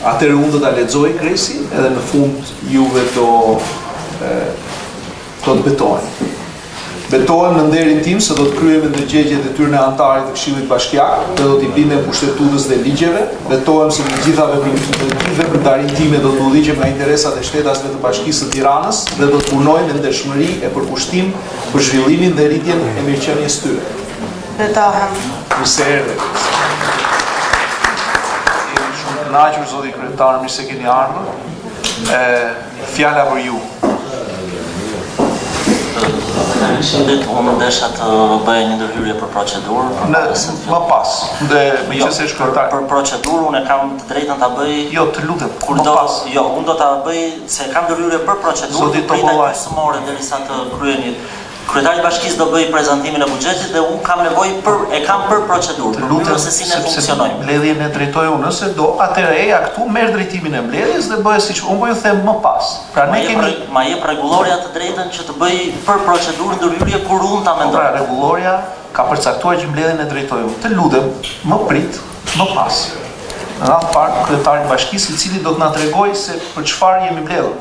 Atëherë unë do ta lexoj Kresi edhe në fund juve të betojnë. Betohem në nderin tim se do të kryejmë ndërgjegjet e tyre në antarit të Këshillit Bashkiak dhe do t'i bindem pushtetutës dhe ligjeve. Betohem se në gjitha veprimtarinë time do të udhëhiqem nga interesat e shtetasve të Bashkisë së Tiranës dhe do të punoj me ndershmëri e përkushtim për zhvillimin dhe rritjen e mirëqenies tyre. Betohem. Mirë erdhe. Jemi shumë të kënaqur zoti kryetar, mirë se keni ardhur. Fjala për ju. Unë desha të bëj një ndërhyrje për procedurë. Më pas, për procedurë unë kam të drejtën ta bëj. Jo, të lutem. Jo, unë do ta bëj se kam ndërhyrje për procedurë. Prita gjysmore derisa të kryeni. Kryetari i Bashkisë do bëj prezantimin e buxhetit dhe unë kam nevojë për procedurë. Të lutem se si ne funksionojmë. Mbledhjen e drejtoj unë, nëse do, atëherë eja këtu merr drejtimin e mbledhjes dhe bëhet siç unë po ju them më pas. Pra ne kemi ma jep rregulloria të drejtën që të bëj për procedurë ndërhyrje kur unë ta mendoj. Pra rregulloria ka përcaktuar që mbledhjen e drejtoj unë. Të lutem, më prit, më pas. Në radhë parë kryetari i Bashkisë, i cili do të na tregojë se për çfarë jemi mbledhur.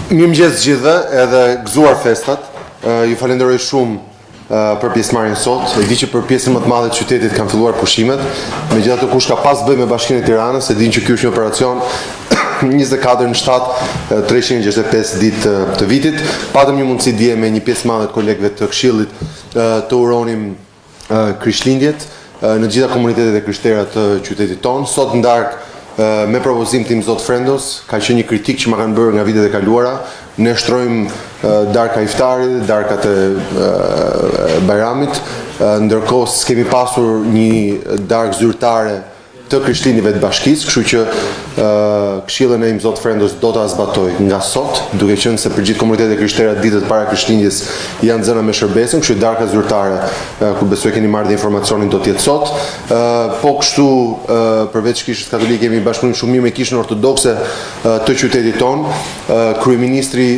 Mirëmëngjes gjithëve, edhe gëzuar festat. Ju falenderoj shumë për pjesëmarrjen sot. E di që për pjesën më të madhe të qytetit kanë filluar pushimet. Megjithatë kush ka pas bëj me Bashkinë e Tiranës, e din që ky është një operacion 24 në 7, 365 ditë të vitit. Patëm një mundësi dje me një pjesë madhe të kolegëve të Këshillit të uronim Krishtlindjet në gjitha komunitetet e krishterë të qytetit tonë. Sot në darkë me propozim tim Zot Frendos, ka qenë një kritik që ma kanë bërë nga vitet e kaluara. Ne shtrojmë darka iftarit, darkat e Bajramit, ndërkohë s'kemi pasur një darkë zyrtare të Krishtlindjeve të Bashkisë, kështu që këshillën e im Zot Frendos do ta zbatoj nga sot, duke qenë se për gjithë komunitetet krishtera ditët para Krishtlindjes janë zëna me shërbesin, kështu darka zyrtare ku besoj keni marrë dhe informacionin do të jetë sot. Po kështu përveç Kishës Katolike kemi bashkëpunim shumë mirë me Kishën Ortodokse të qytetit tonë. Kryeministri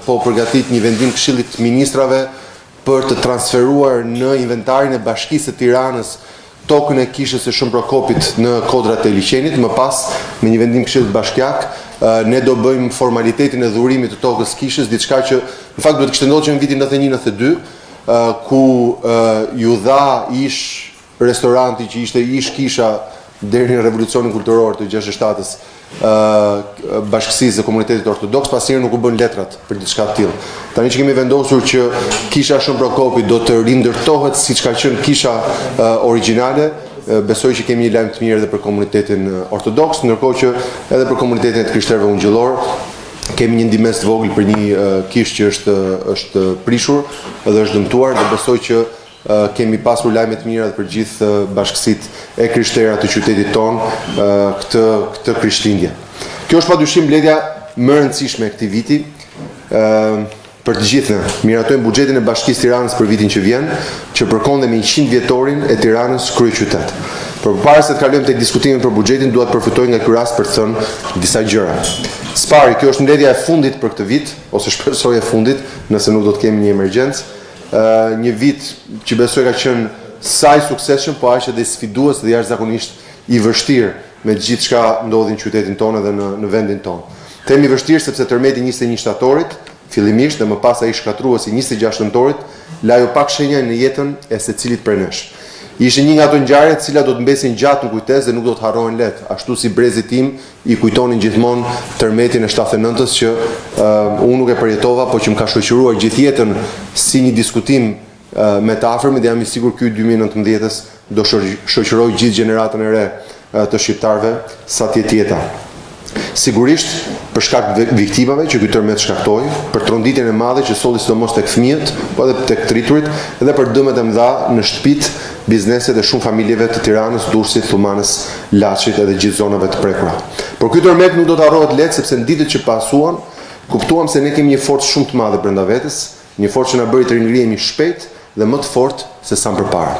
po përgatit një vendim Këshillit të Ministrave për të transferuar në inventarin e Bashkisë së Tiranës tokën e Kishës së Shën Prokopit në kodrat e liçenit. Më pas, me një vendim Këshillit Bashkiak, ne do bëjmë formalitetin e dhurimit të tokës Kishës, diçka që në fakt duhet kishte ndodhur që në vitin 91-92, ku ju dha ish restoranti që ishte ish kisha deri në revolucionin kulturor të 67-s Bashkësisë dhe Komunitetit Ortodoks, pastaj nuk u bën letrat për diçka të tillë. Tani që kemi vendosur që kisha Shën Prokopi do të rindërtohet siç ka qenë kisha origjinale, besoj që kemi një lajm të mirë edhe për komunitetin ortodoks, ndërkohë që edhe për komunitetin e krishterëve ungjillor kemi një ndihmës të vogël për një kishë që është prishur dhe është dëmtuar, dhe besoj që kemi pasur lajme të mira për gjithë bashkësitë e krishtera të qytetit tonë këtë Krishtlindje. Kjo është padyshim mbledhja më e rëndësishme e këtij viti për të gjithë ne. Miratojmë buxhetin e Bashkisë Tiranës për vitin që vjen, që përkon dhe me 100 vjetorin e Tiranës kryeqytet. Por përpara se të kalojmë tek diskutimin për buxhetin, dua të përfitoj nga ky rast për të thënë disa gjëra. Spari, kjo është mbledhja e fundit për këtë vit, ose shpresoj e fundit, nëse nuk do të kemi një emergjencë. Një vit që besoj ka qenë saj suksesshëm, po aq edhe sfidues dhe jashtëzakonisht i vështirë me gjithë çka ndodhi në qytetin tonë dhe në vendin tonë. Themi vështirë sepse tërmeti 21 shtatorit, fillimisht dhe më pas ai shkatruesi 26 nëntorit, la jo pak shenja në jetën e secilit prej nesh. Ishte një nga ato ngjarje të cilat do të mbesin gjatë në kujtesë dhe nuk do të harrohen lehtë, ashtu si brezit tim i kujtonin gjithmonë tërmetin e 79-s që unë nuk e përjetova, po që më ka shoqëruar gjithë jetën si një diskutim me të afërmit, dhe jam i sigurt ky 2019-s do shoqëroj gjithë gjeneratën e re të shqiptarëve sa të jetë jeta. Sigurisht për shkak të viktimave që ky tërmet shkaktoi, për tronditjen e madhe që solli sidomos tek fëmijët, po edhe tek të rriturit, dhe për dëmet e mëdha në shtëpitë, bizneset e shumë familjeve të Tiranës, Durrësit, Thumanës, Laçit edhe gjithë zonave të prekura. Por ky tërmet nuk do të harrohet lehtë, sepse në ditët që pasuan, kuptuam se ne kemi një forcë shumë të madhe brenda vetes, një forcë që na bëri të ringrihemi shpejt dhe më të fortë se sa më përpara.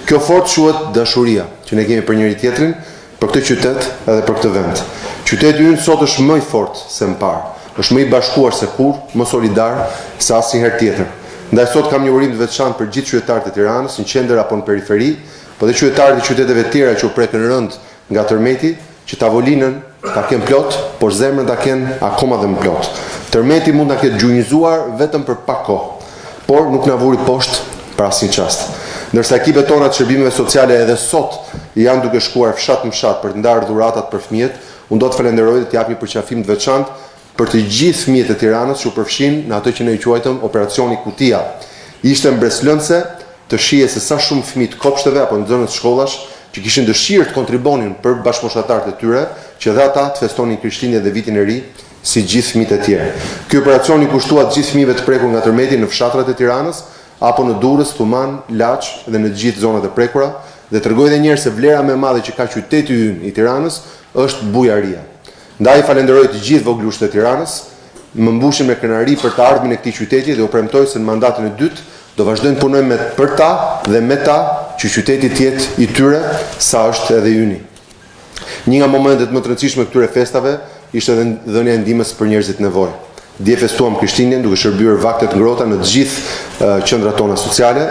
Kjo forcë quhet dashuria që ne kemi për njëri tjetrin, për këtë qytet edhe për këtë vend. Qyteti ynë sot është më i fortë se më parë, është më i bashkuar se kur, më solidar se asnjëherë tjetër. Ndaj sot kam një urim të veçantë për gjithë qytetarët e Tiranës, në qendër apo në periferi, por dhe qytetarët e qyteteve tjera që u prekën rënd nga tërmeti, që tavolinën ta kenë plot, por zemrën ta kenë akoma dhe më plot. Tërmeti mund ta ketë gjunjëzuar vetëm për pak kohë, por nuk na vuri poshtë për asnjë çast. Ndërsa ekipet tona të shërbimeve sociale edhe sot janë duke shkuar fshat në fshat për të ndarë dhuratat për fëmijët, unë do të falenderoj dhe të jap një përqafim të veçantë për të gjithë fëmijët e Tiranës që u përfshin në atë që ne i quajtëm operacioni Kutia. Ishte mbreslëndse të shihej se sa shumë fëmijë të kopshteve apo në zonat shkollash që kishin dëshirë të kontribonin për bashkëmoshatarët e tyre, që dhe ata të festonin Krishtlindjen dhe vitin e ri si gjithë fëmijët e tjerë. Ky operacion i kushtua të gjithë fëmijëve të prekur nga tërmeti në fshatrat e Tiranës apo në Durrës, Tuman, Laç dhe në të gjithë zonat e prekura, dhe tregoj edhe një herë se vlera më e madhe që ka qyteti ynë i Tiranës është bujaria. Ndaj falenderoj të gjithë voglushët e Tiranës, më mbushim me kënaqëri për të ardhmen e këtij qyteti dhe u premtoj se në mandatin e dytë do vazhdojmë të punojmë për ta dhe me ta që qyteti të jetë i tyre sa është edhe yni. Një nga momentet më të rëndësishme këtyre festave ishte edhe dhënia e ndihmës për njerëzit në nevojë. Dje festuam Krishtlindjen duke shërbyer vaktet ngrohta në të gjithë qendrat tona sociale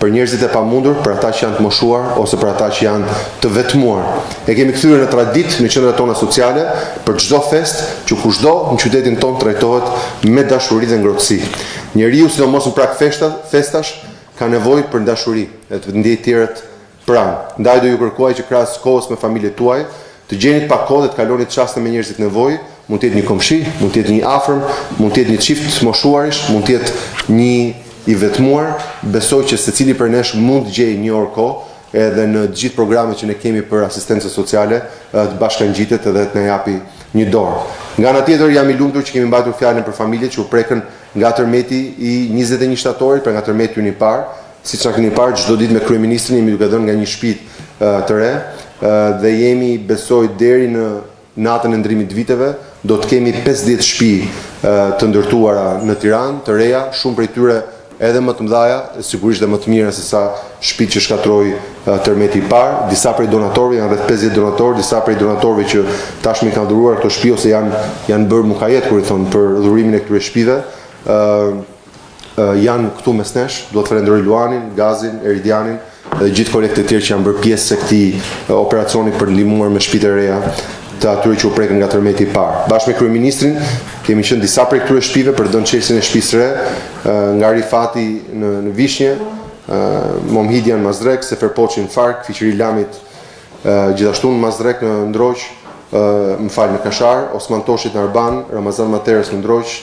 për njerëzit e pamundur, për ata që janë të moshuar ose për ata që janë të vetmuar. E kemi kthyer në traditë në qendrat tona sociale për çdo fest që kushdo në qytetin ton trajtohet me dashuri dhe ngrohtësi. Njeriu, sidomos në prag festash, ka nevojë për dashuri e të ndjejë tjerët pranë. Ndaj do ju kërkoj që krahas kohës me familjet tuaj të gjeni pak kohë dhe të kaloni çaste me njerëzit në nevojë. Mund të jetë një komshi, mund të jetë një afërm, mund të jetë një çift të moshuarish, mund të jetë një i vetmuar. Besoj që secili për nesh mund të gjejë një orë kohë edhe në të gjithë programet që ne kemi për asistencë sociale të bashkangjitet edhe të na japi një dorë. Nga ana tjetër jam i lumtur që kemi mbajtur fjalën për familjet që u prekën nga tërmeti i 21 shtatorit për nga tërmeti ynë i parë. Siç na keni parë çdo ditë me kryeministrin jemi duke dhënë nga një shtëpi të re dhe jemi besoj deri në natën e ndrimit të viteve do të kemi 50 shtëpi të ndërtuara në Tiranë, të reja, shumë prej tyre edhe më të mëdha, sigurisht dhe më të mira se sa shtëpitë që shkatroi tërmeti i parë. Disa prej donatorëve janë rreth 50 donatorë, disa prej donatorëve që tashmë kanë dhuruar këto shtëpi ose janë bërë mukajet kur i thon për dhurimin e këtyre shtëpive, janë këtu mes nesh. Do të falenderoj Luanin, Gazin, Eridianin dhe gjithë kolegët e tjerë që janë bërë pjesë së këtij operacioni për ndihmuar me shtëpitë e reja të atyre që u prekën nga tërmeti i parë. Bashkë me kryeministrin kemi qenë disa prej këtyre shtëpive për të dhënë çelësin e shtëpisë re, nga Rifati në Vishnje, Momhidian në Mazrek, Sefer Poçi në Fark, Fiqëri Lamit gjithashtu në Mazrek në Ndroq, në Kashar, Osman Toshit në Arban, Ramazan Materes në Ndroq,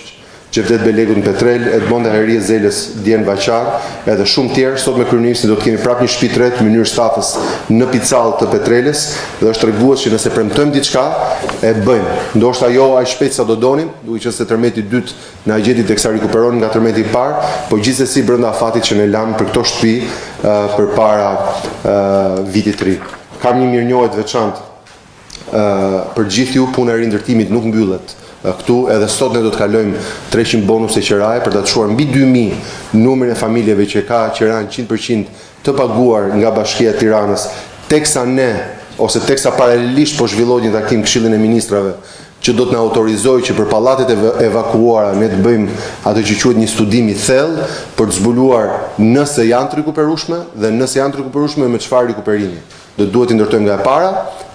Gjevdet Belegut në Petrel, Edmonda Herie Zeles Djen Baqar, edhe shumë tjerë. Sot me kryeministrin do të kemi prapë një shtëpi të re të mënyrë stafës në Picall të Petreles dhe është tregues që nëse premtojmë diçka e bëjmë. Ndoshta jo aq shpejt sa do donim, duke qenë se tërmeti i dytë na gjeti teksa rikuperonin nga tërmeti i parë, por gjithsesi brenda afatit që ne lam për këto shtëpi përpara vitit të ri. Kam një mirënjohje të veçantë për gjithë ju. Puna e rindërtimit nuk mbyllet këtu, edhe sot ne do të kalojmë 300 bonuse qeraje për ta çuar mbi 2000 numrin e familjeve që ka qeran 100% të paguar nga Bashkia e Tiranës, teksa ne ose teksa paralelisht po zhvillojë një takim Këshillin e Ministrave që do të na autorizojë që për pallatet evakuuara ne të bëjmë atë që quhet një studim i thellë për të zbuluar nëse janë të rikuperueshme dhe nëse janë të rikuperueshme me çfarë rikuperimi. Do duhet i ndërtojmë nga e para,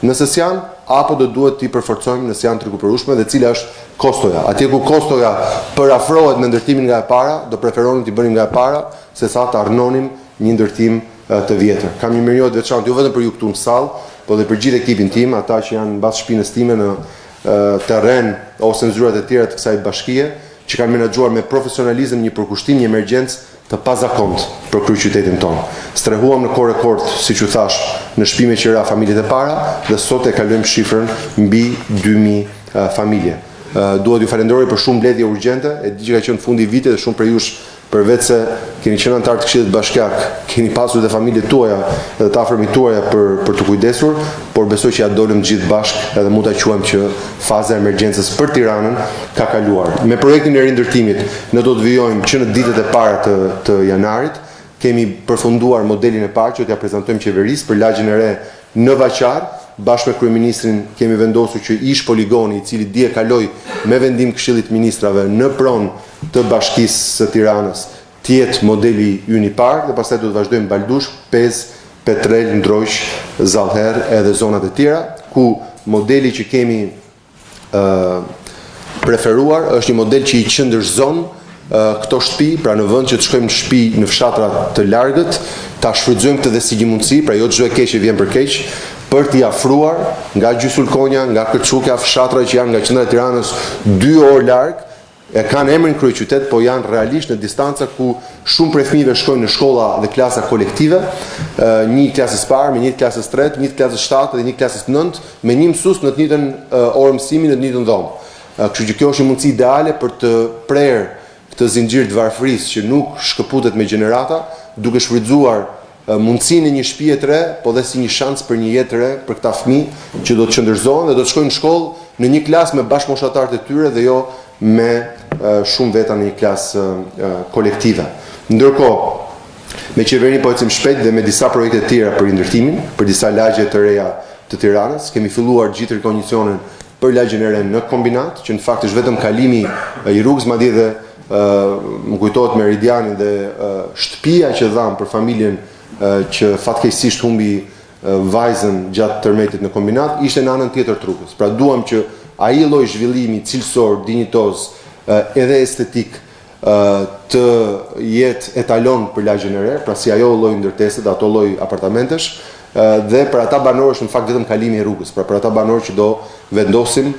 nëse s'janë, apo do duhet t'i përforcojmë nëse janë të rikuperueshme dhe cila është kostoja. Atje ku kostoja përafrohet me ndërtimin nga e para, do preferonim t'i bënim nga e para, sesa të arnonim një ndërtim të vjetër. Kam një mirënjohje të veçantë jo vetëm për ju këtu në sallë, por edhe për gjithë ekipin tim, ata që janë mbas shpinës time në terren ose në zyrat e tjera të kësaj bashkie, që kanë menaxhuar me profesionalizëm një përkushtim, një emergjencë të pazakontë për kryeqytetin tonë. Strehuam në kohë rekord, siç u thash, në shtëpi me qira familjet e para dhe sot e kalojmë shifrën mbi 2000 familje. Duhet ju falenderoj për shumë mbledhje urgjente, e di që ka qenë fundi i vitit dhe shumë prej jush përveç se keni qenë antar të Këshillit Bashkiak, keni pasur dhe familjet tuaja dhe të afërmit tuaja për të kujdesur, por besoj që ja dolëm gjithë bashkë edhe mund ta quajmë që faza e emergjencës për Tiranën ka kaluar. Me projektin e rindërtimit ne do të vijojmë që në ditët e para të janarit. Kemi përfunduar modelin e parë që t'ja prezantojmë qeverisë për lagjin e re në Vaqar. Bashkë me kryeministrin kemi vendosur që ish poligoni i cili dje kaloi me vendim Këshillit Ministrave në pronë të Bashkisë së Tiranës të jetë modeli ynë i parë dhe pastaj do të vazhdojmë Baldush, Pez, Petrel, Ndroq, Zallher edhe zonat e tjera ku modeli që kemi preferuar është një model që i qëndërzon këto shtëpi, pra në vend që të shkojmë në shtëpi në fshatra të largët, ta shfrytëzojmë këtë dhe si një mundësi, pra jo çdo e keq vjen për keq, për t'i afruar nga Gjysulkonja, nga Kërçukja, fshatra që janë nga qendra e Tiranës 2 orë larg, e kanë emrin kryeqytet, po janë realisht në distanca ku shumë prej fëmijëve shkojnë në shkolla dhe klasa kolektive, një klasës parë, me një klasës tretë, një klasës 7 dhe një klasës 9, me një mësues në të njëjtën orë mësimi në të njëjtën dhomë. Kështu që kjo është një mundësi ideale për të prerë këtë zinxhir të varfërisë që nuk shkëputet me gjenerata, duke shfrytzuar mundësinë e një shtëpie të re, po dhe si një shans për një jetë të re për këta fëmijë që do të qëndërzohen dhe do të shkojnë në shkollë në një klasë me bashkëmoshatarët e tyre dhe jo me shumë veta në një klasë kolektive. Ndërkohë, me qeverinë po ecim shpejt dhe me disa projekte të tjera për ndërtimin, për disa lagje të reja të Tiranës, kemi filluar gjithë rikondicionin për lagjen e re në kombinat, që në fakt është vetëm kalimi i rrugës, madje dhe më kujtohet Meridiani dhe shtëpia që dham për familjen që fatkeqësisht humbi vajzën gjatë tërmetit në kombinat, ishte në anën tjetër të rrugës. Pra duam që ai lloj zhvillimi cilësor, dinjitoz, edhe estetik të jetë etalon për lagjen e re, pra si ajo lloj ndërtese, ato lloj apartamentesh, dhe për ata banorë është në fakt vetëm kalimi i rrugës, pra për ata banorë që do vendosin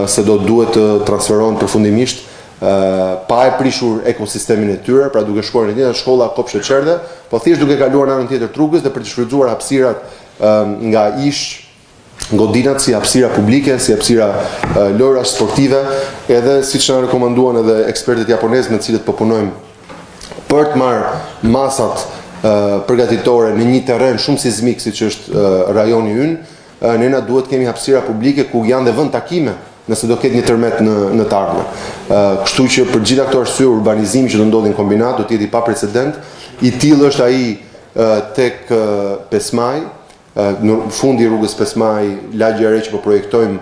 se do duhet të transferohen përfundimisht pa e prishur ekosistemin e tyre, pra duke shkuar në një shkolla kopshte çerdhe, po thjesht duke kaluar në anën tjetër të rrugës dhe për të shfrytzuar hapësirat nga ish godinat si hapësira publike, si hapësira lojrash sportive, edhe siç na rekomanduan edhe ekspertët japonesë me të cilët po punojmë për të marrë masat përgatitore në një terren shumë sismik siç është rajoni ynë, ne na duhet kemi hapësira publike ku janë dhe vend takime nëse do ketë një tërmet në të ardhmen. Kështu që për gjitha këto arsye urbanizimi që do ndodhi në kombinat do të jetë i paprecedent. I tillë është ai tek 5 Maj, në fundi i rrugës 5 Maj, lagja e re që po projektojmë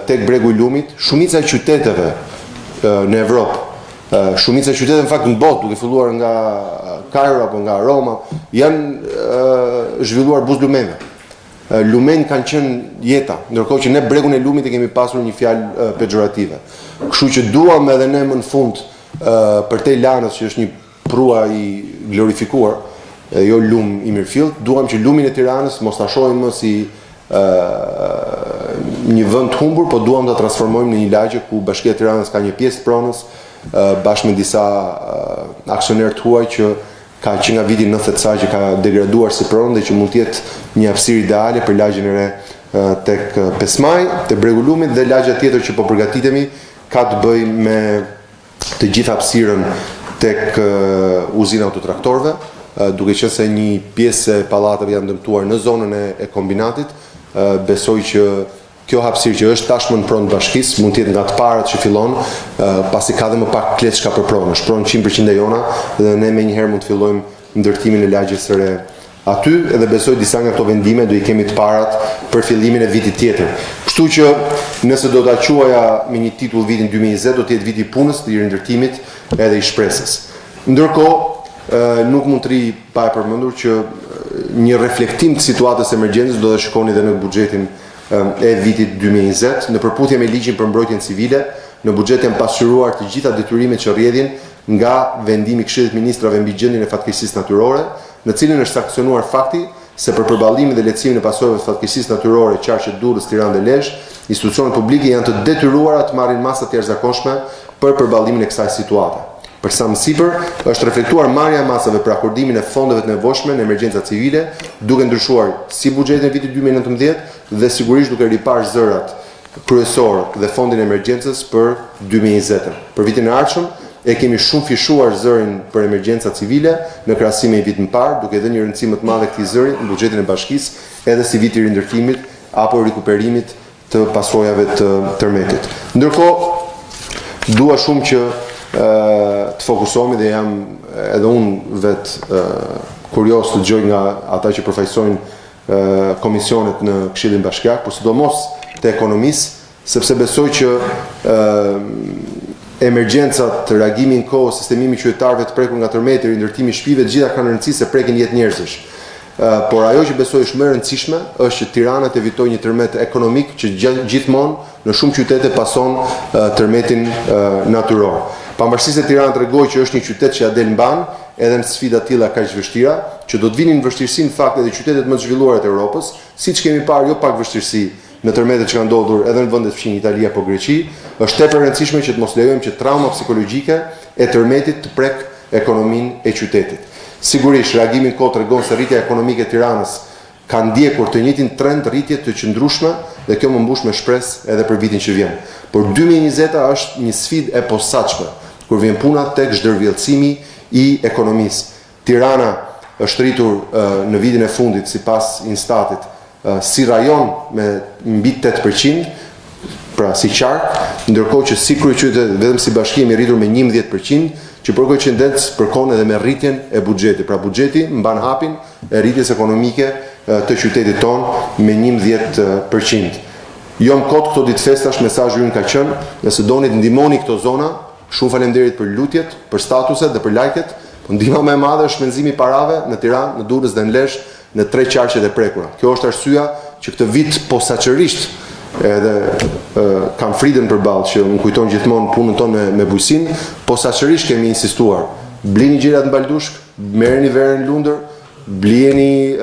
tek bregu i Lumit, shumica e qyteteve në Evropë, shumica e qyteteve në fakt në botë, duke filluar nga Kairo apo nga Roma, janë zhvilluar buz lumene. Lumen kanë qenë jeta, ndërkohë që ne bregun e Lumit e kemi pasur një fjalë pejorative. Kështu që duam edhe ne më në fund për te Lanës që është një prua i glorifikuar, jo lum i mirëfillt, duam që lumin e Tiranës mos ta shohim më si një vend humbur, po duam ta transformojmë në një lagje ku Bashkia e Tiranës ka një pjesë të pronës bashkë me disa aksionerë të huaj që ka që nga viti 90 sa që ka degraduar si pronë dhe që mund të jetë një hapësirë ideale për lagjen e re tek 5 Maj, te bregu Lumit, dhe lagja tjetër që po përgatitemi ka të bëjë me të gjithë hapësirën tek uzina autotraktorëve, duke qenë se një pjesë e pallateve janë dëmtuar në zonën e kombinatit. Besoj që kjo hapësirë që është tashmë në pronë bashkisë mund të jetë nga të parat që fillon, pasi ka dhe më pak kleçka për pronë, është pronë 100% e jona dhe ne menjëherë mund të fillojmë ndërtimin e lagjes së re aty, edhe besoj disa nga këto vendime do i kemi të parat për fillimin e vitit tjetër. Kështu që nëse do ta quaja me një titull vitin 2020, do të jetë viti i punës, i rindërtimit edhe i shpresës. Ndërkohë, nuk mund të ri pa e përmendur që një reflektim të situatës emergjencës do të shikoni edhe në buxhetin e vitit 2020, në përputhje me ligjin për mbrojtjen civile, në buxhet janë pasqyruar të gjitha detyrimet që rrjedhin nga vendimi i Këshillit të Ministrave mbi gjendjen e fatkeqësisë natyrore, në cilin është sankcionuar fakti se për përballimin dhe lehtësimin e pasojave të fatkeqësisë natyrore, qarqet Durrës, Tiranë dhe Lezhë, institucionet publike janë të detyruara të marrin masa të jashtëzakonshme për përballimin e kësaj situate. Për sa më sipër, është reflektuar marrja e masave për akordimin e fondeve të nevojshme në emergjenca civile, duke ndryshuar si buxhetin e vitit 2019 dhe sigurisht duke ripar zërat kryesor dhe fondin e emergjencës për 2020. Për vitin e ardhshëm e kemi shumë fishuar zërin për emergjenca civile në krahasim me vitin e parë, duke dhënë një rëndësi më të madhe këtij zëri në buxhetin e bashkisë edhe si viti i rindërtimit apo rikuperimit të pasojave të tërmetit. Ndërkohë, dua shumë që të fokusohemi dhe jam edhe unë vetë kurios të dëgjoj nga ata që përfaqësojnë komisionet në Këshillin Bashkiak, por sidomos të ekonomisë, sepse besoj që emergjencat, reagimi në kohë, sistemimi qytetarëve të prekur nga tërmeti, rindërtimi i shtëpive, të gjitha kanë rëndësi se prekin jetë njerëzish. por ajo që besoj është më e rëndësishme është që Tirana të evitojë një tërmet ekonomik që gjithmonë në shumë qytete pason tërmetin natyror. Pavarësisht se Tirana tregoi që është një qytet që ja del mban, edhe në sfida të tilla kaq vështira, që do të vinin në vështirësi në fakt edhe qytetet më të zhvilluara të Europës, siç kemi parë jo pak vështirësi në tërmetet që kanë ndodhur edhe në vendet fqinj Italia apo Greqi, është tepër e rëndësishme që të mos lejojmë që trauma psikologjike e tërmetit të prek ekonominë e qytetit. Sigurisht, reagimi në kohë tregon se rritja ekonomike e Tiranës ka ndjekur të njëjtin trend rritje të qëndrueshme dhe kjo më mbush me shpresë edhe për vitin që vjen. Por 2020 është një sfidë e posaçme kur vjen puna tek zhdërvjellësimi i ekonomisë. Tirana është rritur në vitin e fundit sipas Instatit si rajon me mbi 8%, pra si qark, ndërkohë që si kryeqytet vetëm si bashki jemi rritur me 11%, që për koincidencë përkon edhe me rritjen e buxhetit. Pra buxheti mban hapin e rritjes ekonomike të qytetit tonë me 11%. Jo më kot këto ditë festash, mesazhi ynë ka qenë, nëse doni të ndihmoni këto zona, shumë faleminderit për lutjet, për statuset dhe për lajket, po ndihma më e madhe është shpenzimi i parave në Tiranë, në Durrës dhe në Lezhë në 3 qarqet e prekura. Kjo është arsyeja që këtë vit posaçërisht edhe kam friden përballë që më kujton gjithmonë punën tonë me bujqësinë, posaçërisht kemi insistuar. Blini gjerat në Baldushk, merreni verën Lundër, blini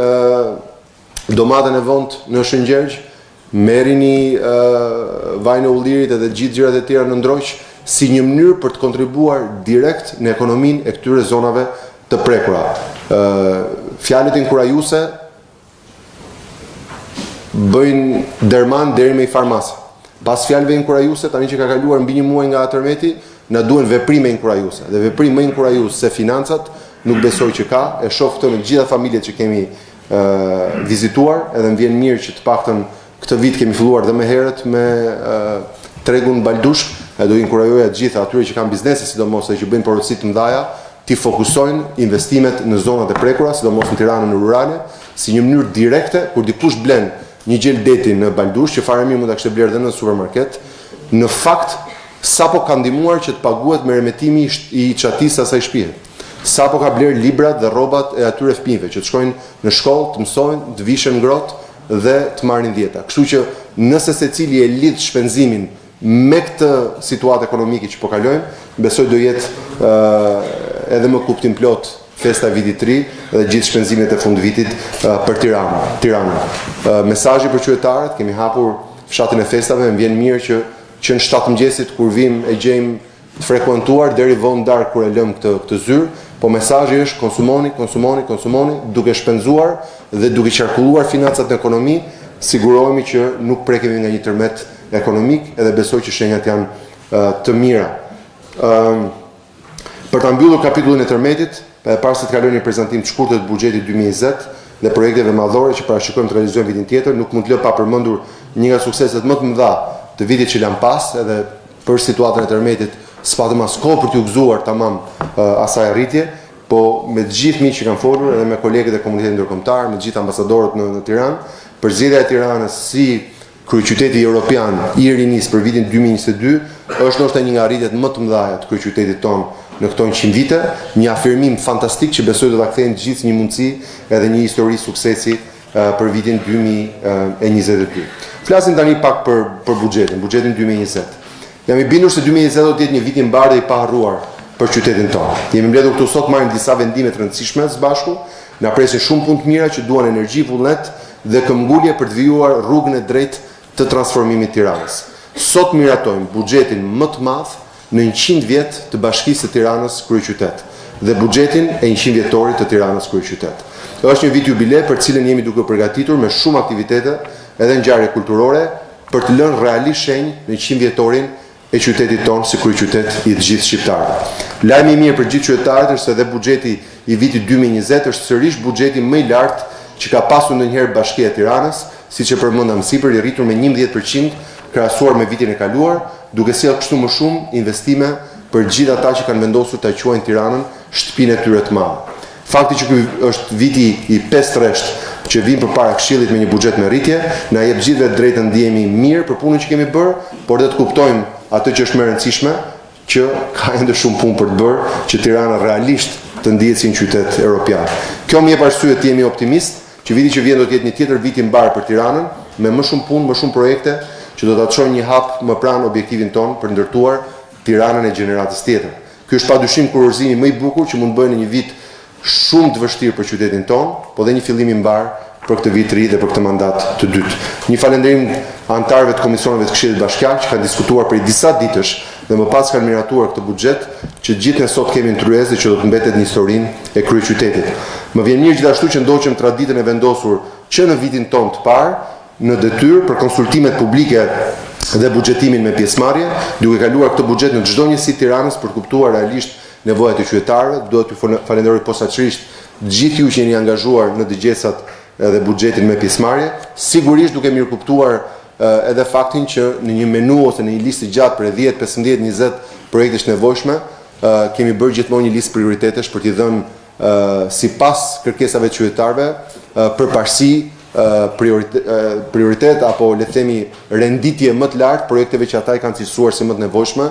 domatën e vont në Shëngjergj, merrini vajin e ullirit edhe gjithë gjërat e tjera në Ndroq si një mënyrë për të kontribuar direkt në ekonominë e këtyre zonave të prekura. Fjalët inkurajuese bëjnë derman deri me i farmasi. Pas fjalëve inkurajuese, tani që ka kaluar mbi një muaj nga tërmeti, na duhen veprime inkurajuese. Dhe veprim më inkurajues se financat nuk besoj që ka. E shoh këtë në gjitha familjet që kemi vizituar, edhe më vjen mirë që të paktën këtë vit kemi filluar dhe më herët me tregun Baldushk. Do inkurajoja të gjitha atyre që kanë biznese, sidomos që bëjnë porositë të mëdha, të fokusojnë investimet në zonat e prekura, sidomos në Tiranën rurale, si një mënyrë direkte kur dikush blen një gjel deti në Baldush, që fare mirë mund ta kishte bler edhe në supermarket, në fakt sapo ka ndihmuar që të paguhet me remetimi i çatisë asaj shtëpie. Sapo ka bler librat dhe rrobat e atyre fëmijëve që të shkojnë në shkollë, të mësojnë, të vishën ngrohtë dhe të marrin dieta. Kështu që nëse secili e lidh shpenzimin me këtë situatë ekonomike që po kalojmë, besoj do jetë edhe më kuptim plot festa e vitit të ri dhe gjithë shpenzimet e fund vitit për Tiranën. Mesazhi për qytetarët, kemi hapur fshatin e festave, më vjen mirë që në 7 mëngjesit kur vim e gjejmë të frekuentuar deri vonë darkë kur e lëm këtë zyrë, po mesazhi është konsumoni, duke shpenzuar dhe duke qarkulluar financat në ekonomi, sigurohemi që nuk prekemi nga një tërmet ekonomik edhe besoj që shenjat janë të mira. Për ta mbyllur kapitullin e tërmetit, para se të kalojmë një prezantim të shkurtër të buxhetit 2020 dhe projekteve madhore që parashikojmë të realizojmë vitin tjetër, nuk mund të lë pa përmendur një nga sukseset më të mëdha të vitit që lan pas, edhe për situatën e tërmetit s'patëm as kohë për t'u gëzuar tamam asaj arritje, po me të gjithë miqtë që kanë folur edhe me kolegët e komunitetit ndërkombëtar, me të gjithë ambasadorët në Tiranë, përzgjedhja e Tiranës si kryeqyteti evropian i rinis për vitin 2022 është ndoshta një nga arritjet më të mëdha të kryeqytetit tonë në këto 100 vite, një afirmim fantastik që besoj do ta kthejnë të gjithë një mundësi edhe një histori suksesi për vitin 2022. Flasim tani pak për buxhetin 2020. Jam i bindur se 2020 do të jetë një vit i mbarë dhe i paharruar për qytetin tonë. Jemi mbledhur këtu sot marrim disa vendime të rëndësishme së bashku, na presin shumë punë të mira që duan energji, vullnet dhe këmbgulje për të vijuar rrugën e drejtë të transformimit të Tiranës. Sot miratojmë buxhetin më të madh në 100 vjet të Bashkisë së Tiranës kryeqytet dhe buxhetin e 100 vjetorit të Tiranës kryeqytet. Është një vit jubile për cilën jemi duke përgatitur me shumë aktivitete edhe ngjarje kulturore për të lënë realisht shenjë në 100 vjetorin e qytetit tonë si kryeqytet i të gjithë shqiptarëve. Lajmi i mirë për gjithë qytetarët është se edhe buxheti i vitit 2020 është sërish buxheti më i lartë që ka pasur ndonjëherë Bashkia e Tiranës, siç e përmendam sipër, i rritur me 11% krahasuar me vitin e kaluar, duke sjellë kështu më shumë investime për gjithë ata që kanë vendosur ta quajnë Tiranën shtëpinë e tyre të madhe. Fakti që ky është viti i 5 rresht që vim përpara Këshillit me një buxhet me rritje, na jep gjithëve drejtën ndihemi mirë për punën që kemi bërë, por dhe të kuptojmë atë që është më e rëndësishme, që ka ende shumë punë për të bërë, që Tirana realisht të ndihet si një qytet evropian. Kjo më jep arsye të jemi optimist që viti që vjen do të jetë një tjetër vit i mbar për Tiranën, me më shumë punë, më shumë projekte që do ta çojnë një hap më pranë objektivin ton për ndërtuar Tiranën e gjeneratës tjetër. Ky është padyshim kurorëzimi më i bukur që mund bëjë në një vit shumë të vështirë për qytetin ton, po dhe një fillim i mbar për këtë vit të ri dhe për këtë mandat të dytë. Një falënderim anëtarëve të komisioneve të Këshillit Bashkiak që kanë diskutuar për disa ditësh dhe më pas kanë miratuar këtë buxhet që gjithë ne sot kemi në tryezë që do të mbetet në historinë e kryeqytetit. Më vjen mirë gjithashtu që ndoqëm traditën e vendosur që në vitin ton të parë në detyrë për konsultimet publike dhe buxhetimin me pjesëmarrje, duke kaluar këtë buxhet në çdo njësi të Tiranës për të kuptuar realisht nevojat e qytetarëve. Duhet t'ju falenderoj posaçërisht gjithë ju që jeni angazhuar në dëgjesat dhe buxhetin me pjesëmarrje, sigurisht duke mirë kuptuar edhe faktin që në një menu ose në një listë gjatë për 10, 15, 20 projektesh nevojshme, kemi bërë gjithmonë një listë prioritetesh për t'i dhënë sipas kërkesave të qytetarëve përparësi, prioritet apo le të themi renditje më të lartë projekteve që ata i kanë cilësuar si më të nevojshme,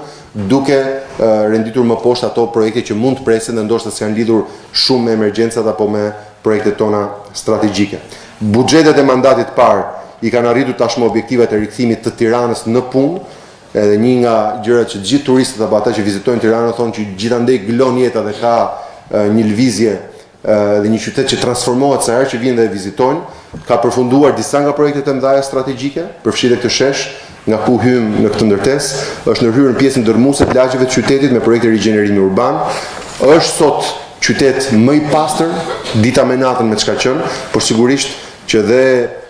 duke renditur më poshtë ato projekte që mund të presin dhe ndoshta s'janë lidhur shumë me emergjencat apo me projektet tona strategjike. Buxhetet e mandatit parë i kanë arritur tashmë objektivat e rikthimit të Tiranës në punë, edhe një nga gjërat që gjithë turistët apo ata që vizitojnë Tiranën thonë që gjithandej gëlon jeta dhe ka një lëvizje dhe një qytet që transformohet sa herë që vinë dhe vizitojnë, ka përfunduar disa nga projektet e mëdha strategjike, përfshirë këtë shesh, nga ku hym në këtë ndërtesë, është ndërhyrë në pjesën dërmuese të lagjeve të qytetit me projekte rigjenerimi urban, është sot qytet më i pastër, dita me natën me çka qenë, por sigurisht që dhe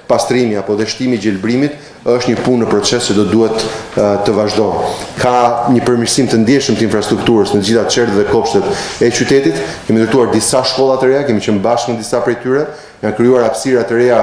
pastrimi apo dhe shtimi i gjelbrimit është një punë në proces që do duhet të vazhdojë. Ka një përmirësim të ndjeshëm të infrastrukturës në gjitha qertë dhe kopshtet e qytetit. Kemi ndërtuar disa shkolla të reja, kemi qenë bashkë në disa prej tyre, janë krijuar hapësira të reja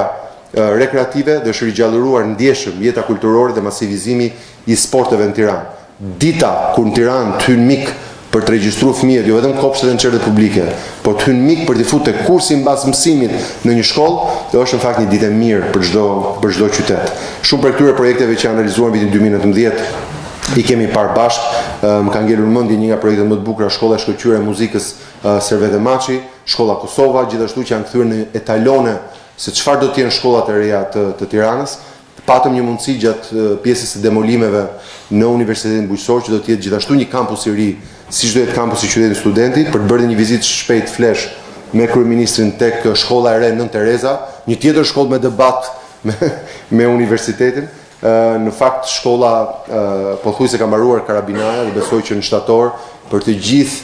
rekreative dhe është rigjallëruar ndjeshëm jeta kulturore dhe masivizimi i sporteve në Tiranë. Dita kur në Tiranë të hyn mik për të regjistruar fëmijët, jo vetëm kopshtet e qertë publike, por të hyn mik për të futur te kursi mbas mësimit në një shkollë, dhe është në fakt një ditë e mirë për çdo qytet. Shumë për këtyre projekteve që janë realizuar në vitin 2019 i kemi parë bashkë. Më ka ngelur mendje një nga projektet më të bukura, shkolla e shkëlqyer e muzikës Servete Maçi, shkolla Kosova, gjithashtu që janë kthyer në etalone se çfarë do të jenë shkollat e reja të Tiranës. Patëm një mundësi gjatë pjesës së demolimeve në Universitetin Bujqësor që do të jetë gjithashtu një kampus i ri, siç do jetë kampusi i qytetit studenti, për të bërë një vizitë shpejt flesh me kryeministrin tek shkolla e re Nën Tereza, një tjetër shkollë me debat me universitetin. Në fakt shkolla pothuajse ka mbaruar karabinaja dhe besoj që në shtator për të gjithë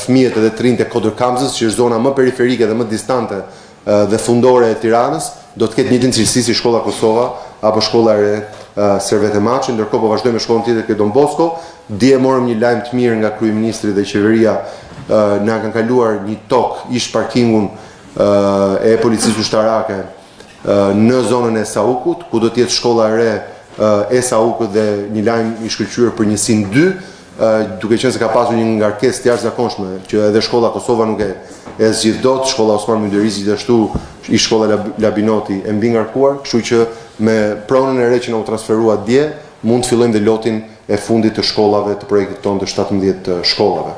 fëmijët edhe të rinjtë e Kodër Kamzës, që është zona më periferike dhe më distante dhe fundore e Tiranës, do të ketë një njëjtin cilësi si shkolla Kosova apo shkolla e re Servete Maçi. Ndërkohë po vazhdojmë me shkollën tjetër ke Don Bosco. Dje morëm një lajm të mirë nga kryeministri dhe qeveria, na kanë kaluar një tokë ish parkingun e policisë ushtarake në zonën e Saukut, ku do të jetë shkolla e re e Saukut dhe një lajm i shkëlqyer për njësinë 2, duke qenë se ka pasur një ngarkesë të jashtëzakonshme që edhe shkolla Kosova nuk e zgjidh dot, shkolla Osman Mynderizi gjithashtu i shkolla Labinoti e mbi ngarkuar, kështu që me pronën e re që na u transferua dje, mund të fillojmë dhe lotin e fundit të shkollave të projektit tonë të 17 shkollave.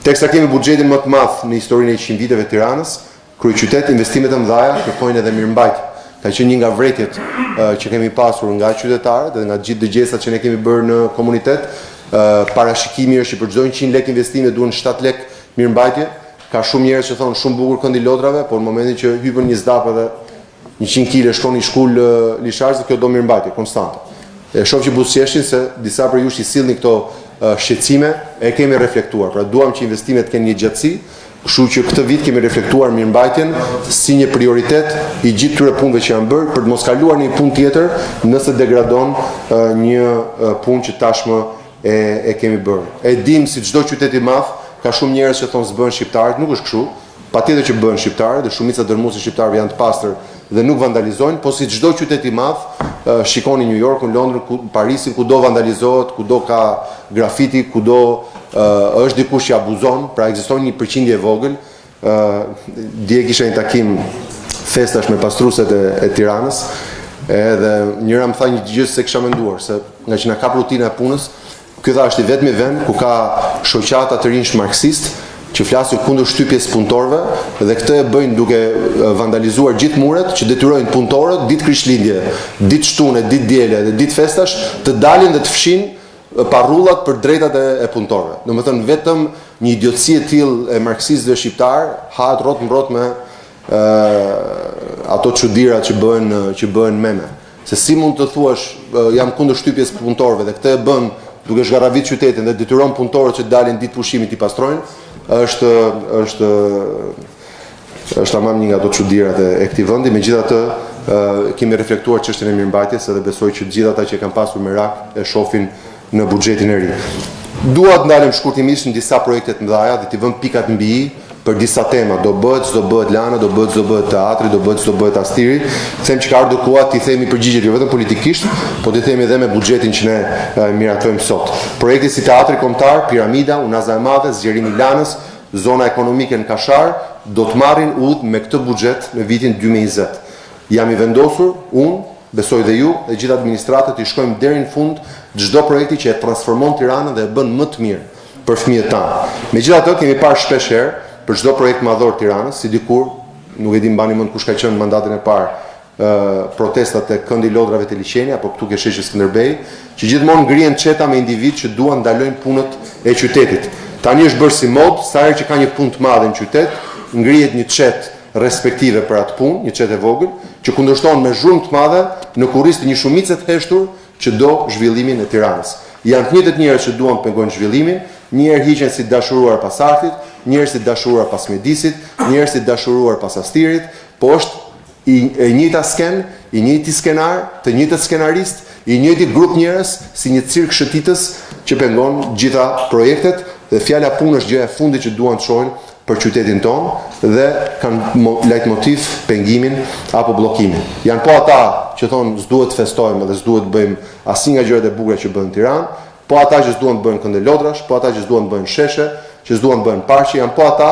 Teksa kemi buxhetin më të madh në historinë e 100 viteve të Tiranës, kryeqytet, investimet e mëdha kërkojnë edhe mirëmbajtje. Ka qenë një nga vretjet që kemi pasur nga qytetarët dhe nga gjithë dëgjesat që ne kemi bërë në komunitet. Parashikimi është që për çdo 100 lekë investime duhen 7 lekë mirëmbajtje. Ka shumë njerëz që thonë shumë bukur këndi lodrave, por në momentin që hypën një zdapë dhe 100 kg shkon në shkollë lisharze, kjo do mirëmbajtje konstante. E shoh që buzëqeshtin se disa prej jush i sillni këto shqetësime e kemi reflektuar. Pra duam që investimet të kenë një gjatësi, kështu që këtë vit kemi reflektuar mirëmbajtjen si një prioritet i gjithë këtyre punëve që janë bërë për të mos kaluar në një punë tjetër nëse degradon një punë që tashmë e kemi bërë. E dim si çdo qytet i madh ka shumë njerëz që thonë s'bën shqiptarët, nuk është kështu. Patjetër që bën shqiptarët, dhe shumica dërmuese shqiptarëve janë të pastër dhe nuk vandalizojnë, po si çdo qytet i madh, shikoni New Yorkun, Londrën, Parisin, kudo vandalizohet, kudo ka grafiti, kudo është dikush që abuzon, pra ekziston një përqindje e vogël. Dje kisha një takim festash me pastrueset e Tiranës, edhe njëra më tha një gjë se kisha menduar, se nga që na kap rutina e punës, ky tha është i vetmi vend ku ka shoqata të rinj marksist që flasin kundër shtypjes punëtorëve dhe këtë e bëjnë duke vandalizuar gjithë muret që detyrojnë punëtorët ditë Krishtlindje, ditë shtune, ditë diele dhe ditë festash të dalin dhe të fshin parrullat për drejtat e punëtorëve. Domethënë vetëm një idiotësi e tillë e marksistëve shqiptar hahet rrot mbrot me ato çuditëra që bëhen meme. Se si mund të thuash jam kundër shtypjes punëtorëve dhe këtë e bën duke zgarravit qytetin dhe detyron punëtorët që dalin ditë pushimit i pastrojnë, është tamam një nga ato çudirat e këtij vendi. Megjithatë kemi reflektuar çështjen e mirëmbajtjes edhe besoj që gjithë ata që kanë pasur merak e shohin në buxhetin e ri. Dua të ndalem shkurtimisht në disa projekte të mëdha dhe t'i vëm pikat mbi i për disa tema. Do bëhet, s'do bëhet Lana, do bëhet, s'do bëhet teatri, do bëhet, s'do bëhet Astiri. Them që ka ardhur koha t'i themi përgjigjet jo vetëm politikisht, po t'i themi edhe me buxhetin që ne miratojmë sot. Projekte si teatri kombëtar, Piramida, Unaza e Madhe, zgjerimi i Lanës, zona ekonomike në Kashar do të marrin udhë me këtë buxhet në vitin 2020. Jam i vendosur, unë, besoj dhe ju, dhe gjithë administratët i shkojmë deri në fund çdo projekti që e transformon Tiranën dhe e bën më të mirë për fëmijët tanë. Megjithatë kemi parë shpesh herë për çdo projekt madhor Tiranës, si dikur, nuk e di mbani mend kush ka qenë në mandatin e parë, protestat e këndi lodrave të liçeni apo këtu ke sheshi Skënderbej, që gjithmonë ngrihen çeta me individ që duan ndalojnë punët e qytetit. Tani është bërë si mod, sa herë që ka një punë të madhe në qytet, ngrihet një çet respektive për atë punë, një çet e vogël, që kundërshton me zhurmë të madhe në kurriz të një shumice të heshtur që do zhvillimin e Tiranës. Janë të njëjtët njerëz që duan të pengojnë zhvillimin, njerë hiqen si dashuruar pas Artit, njerë si dashuruar pas Medisit, njerë si dashuruar pas Astirit, po është i njëjta sken, i njëjti skenar, të njëjtët skenarist, i njëjti grup njerëz si një cirk shëtitës që pengon gjitha projektet dhe fjala punë është gjëja e fundit që duan të shohin për qytetin tonë dhe kanë leitmotiv pengimin apo bllokimin. Janë po ata që thonë s'duhet të festojmë dhe s'duhet të bëjmë asnjë nga gjërat e bukura që bën në Tiranë, po ata që s'duan të bëjnë këndë lodrash, po ata që s'duan të bëjnë sheshe, që s'duan të bëjnë parqe, janë po ata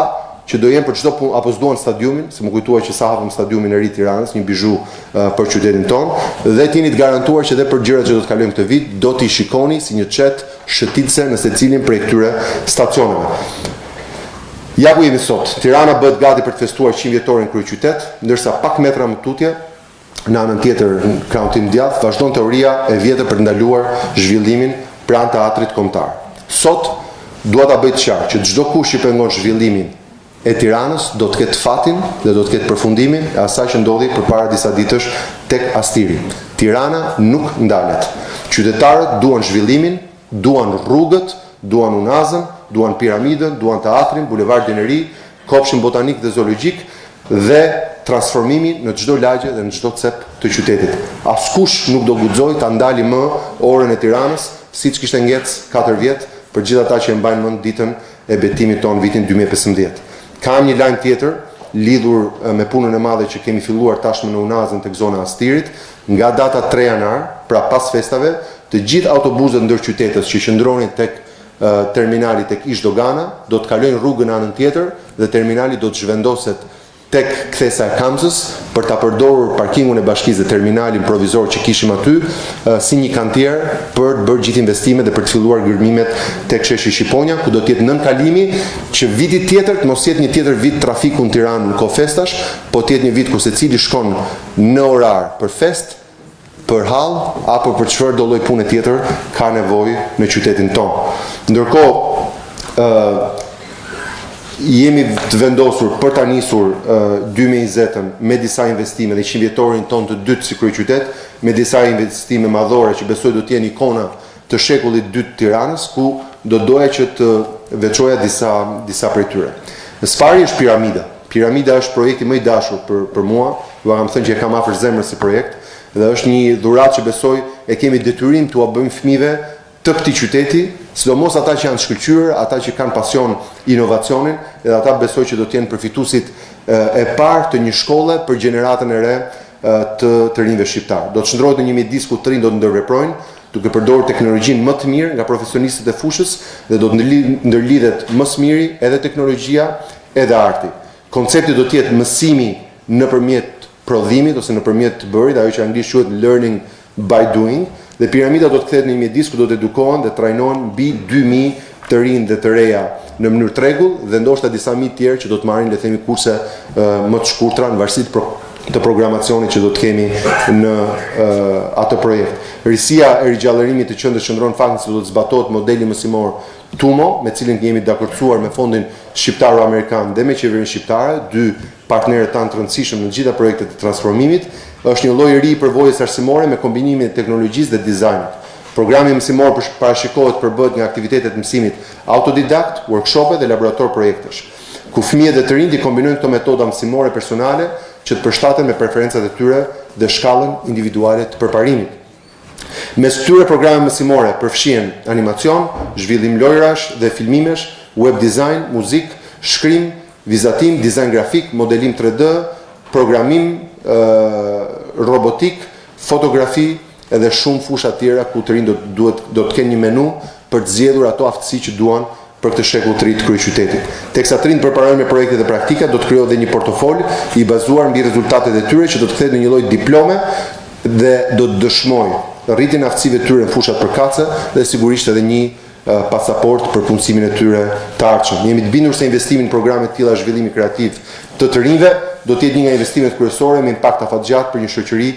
që do jenë për çdo punë apo s'duan stadiumin, se më kujtuar që sa hapëm stadiumin e ri të Tiranës, një bizhu për qytetin tonë, dhe t'jeni të garantuar që edhe për gjërat që do të kalojmë këtë vit, do t'i shikoni si një çet shëtitse në secilin prej këtyre stacioneve. Ja ku jemi sot. Tirana bëhet gati për të festuar 100 vjetorin kryeqytet, ndërsa pak metra më tutje, në anën tjetër në krahun tim djathtë, vazhdon teoria e vjetër për të ndaluar zhvillimin pranë teatrit kombëtar. Sot dua ta bëj të qartë që çdo kush që pengon zhvillimin e Tiranës do të ketë fatin dhe do të ketë përfundimin e asaj që ndodhi përpara disa ditësh tek Astiri. Tirana nuk ndalet. Qytetarët duan zhvillimin, duan rrugët, duan Unazën, duan Piramidën, duan teatrin, bulevardin e ri, kopshin botanik dhe zoologjik dhe transformimin në çdo lagje dhe në çdo cep të qytetit. Askush nuk do guxojë ta ndali më orën e Tiranës, siç kishte ngec 4 vjet për gjithë ata që e mbajnë mend ditën e betimit ton vitin 2015. Kam një lajm tjetër lidhur me punën e madhe që kemi filluar tashmë në Unazën tek zona e Astirit, nga data 3 janar, pra pas festave, të gjithë autobuzët ndërqytetës që qëndronin tek terminali tek Ish Dogana do të kalojnë rrugën anën tjetër dhe terminali do të zhvendoset tek kthesa e Kamzës për ta përdorur parkingun e bashkisë dhe terminalin provizor që kishim aty si një kantier për të bërë gjithë investimet dhe për të filluar gërmimet tek sheshi Shqiponia, ku do të jetë nën kalimi që viti tjetër të mos jetë një tjetër vit trafiku në Tiranë në kohë festash, po të jetë një vit ku secili shkon në orar për fest, për hall apo për çfarë do lloj pune tjetër ka nevojë në qytetin tonë. Ndërkohë jemi të vendosur për ta nisur 2020-ën me disa investime dhe 100 vjetorin tonë të dytë si kryeqytet, me disa investime madhore që besoj do të jenë ikona të shekullit dytë të Tiranës, ku do doja që të veçoja disa prej tyre. Së pari është Piramida. Piramida është projekti më i dashur për mua, ju kam thënë që e kam afër zemrës si projekt, dhe është një dhuratë që besoj e kemi detyrim t'u bëjmë fëmijëve të këtij qyteti, sidomos ata që janë shkëlqyer, ata që kanë pasion inovacionin, edhe ata besoj që do të jenë përfituesit e parë të një shkolle për gjeneratën e re të rinjve shqiptar. Do të çndrohet në një midis ku të rinj do të ndërveprojnë, duke përdorur teknologjinë më të mirë nga profesionistët e fushës dhe do të ndërlidhet më së miri edhe teknologjia edhe arti. Koncepti do të jetë mësimi nëpërmjet prodhimit ose nëpërmjet të bërit, ajo që anglisht quhet learning by doing, dhe Piramida do të kthehet në një mjedis ku do të edukohen dhe trajnohen mbi 2000 të rinj dhe të reja në mënyrë tregull dhe ndoshta disa mijë tjerë që do të marrin le të themi kurse më të shkurtra në varësi të programacionit që do të kemi në atë projekt. Risia e rigjallërimit të qendrës qëndron në faktin se do të zbatohet modeli mësimor TUMO, me cilin jemi dakordsuar me Fondin Shqiptaro-Amerikan dhe me Qeverinë Shqiptare, dy partnerët tanë të rëndësishëm në gjitha projektet e transformimit. Është një lloj i ri i përvojës arsimore me kombinimin e teknologjisë dhe dizajnit. Programi mësimor parashikohet përbëhet nga aktivitetet mësimit autodidakt, workshope dhe laborator projektesh, ku fëmijët dhe të rinjt i kombinojnë këto metoda mësimore personale që të përshtaten me preferencat e tyre dhe shkallën individuale të përparimit. Mes këtyre programe mësimore përfshihen animacion, zhvillim lojrash dhe filmimesh, web design, muzik, shkrim, vizatim, dizajn grafik, modelim 3D, programim, robotik, fotografi edhe shumë fusha tjera ku të rinjt do të kenë një menu për të zgjedhur ato aftësi që duan për këtë shekull të ri të kryeqytetit. Teksa të rinjt përparojnë me projekte dhe praktika, do të krijohet edhe një portofol i bazuar mbi rezultatet e tyre që do të kthehet në një lloj diplome dhe do të dëshmojë rritjen e aftësive të tyre në fushat përkatëse dhe sigurisht edhe një pasaport për punësimin e tyre të ardhshëm. Jemi të bindur se investimi në programe të tilla zhvillimi kreativ të rinjve do të jetë një nga investimet kryesore me impakt afatgjatë për një shoqëri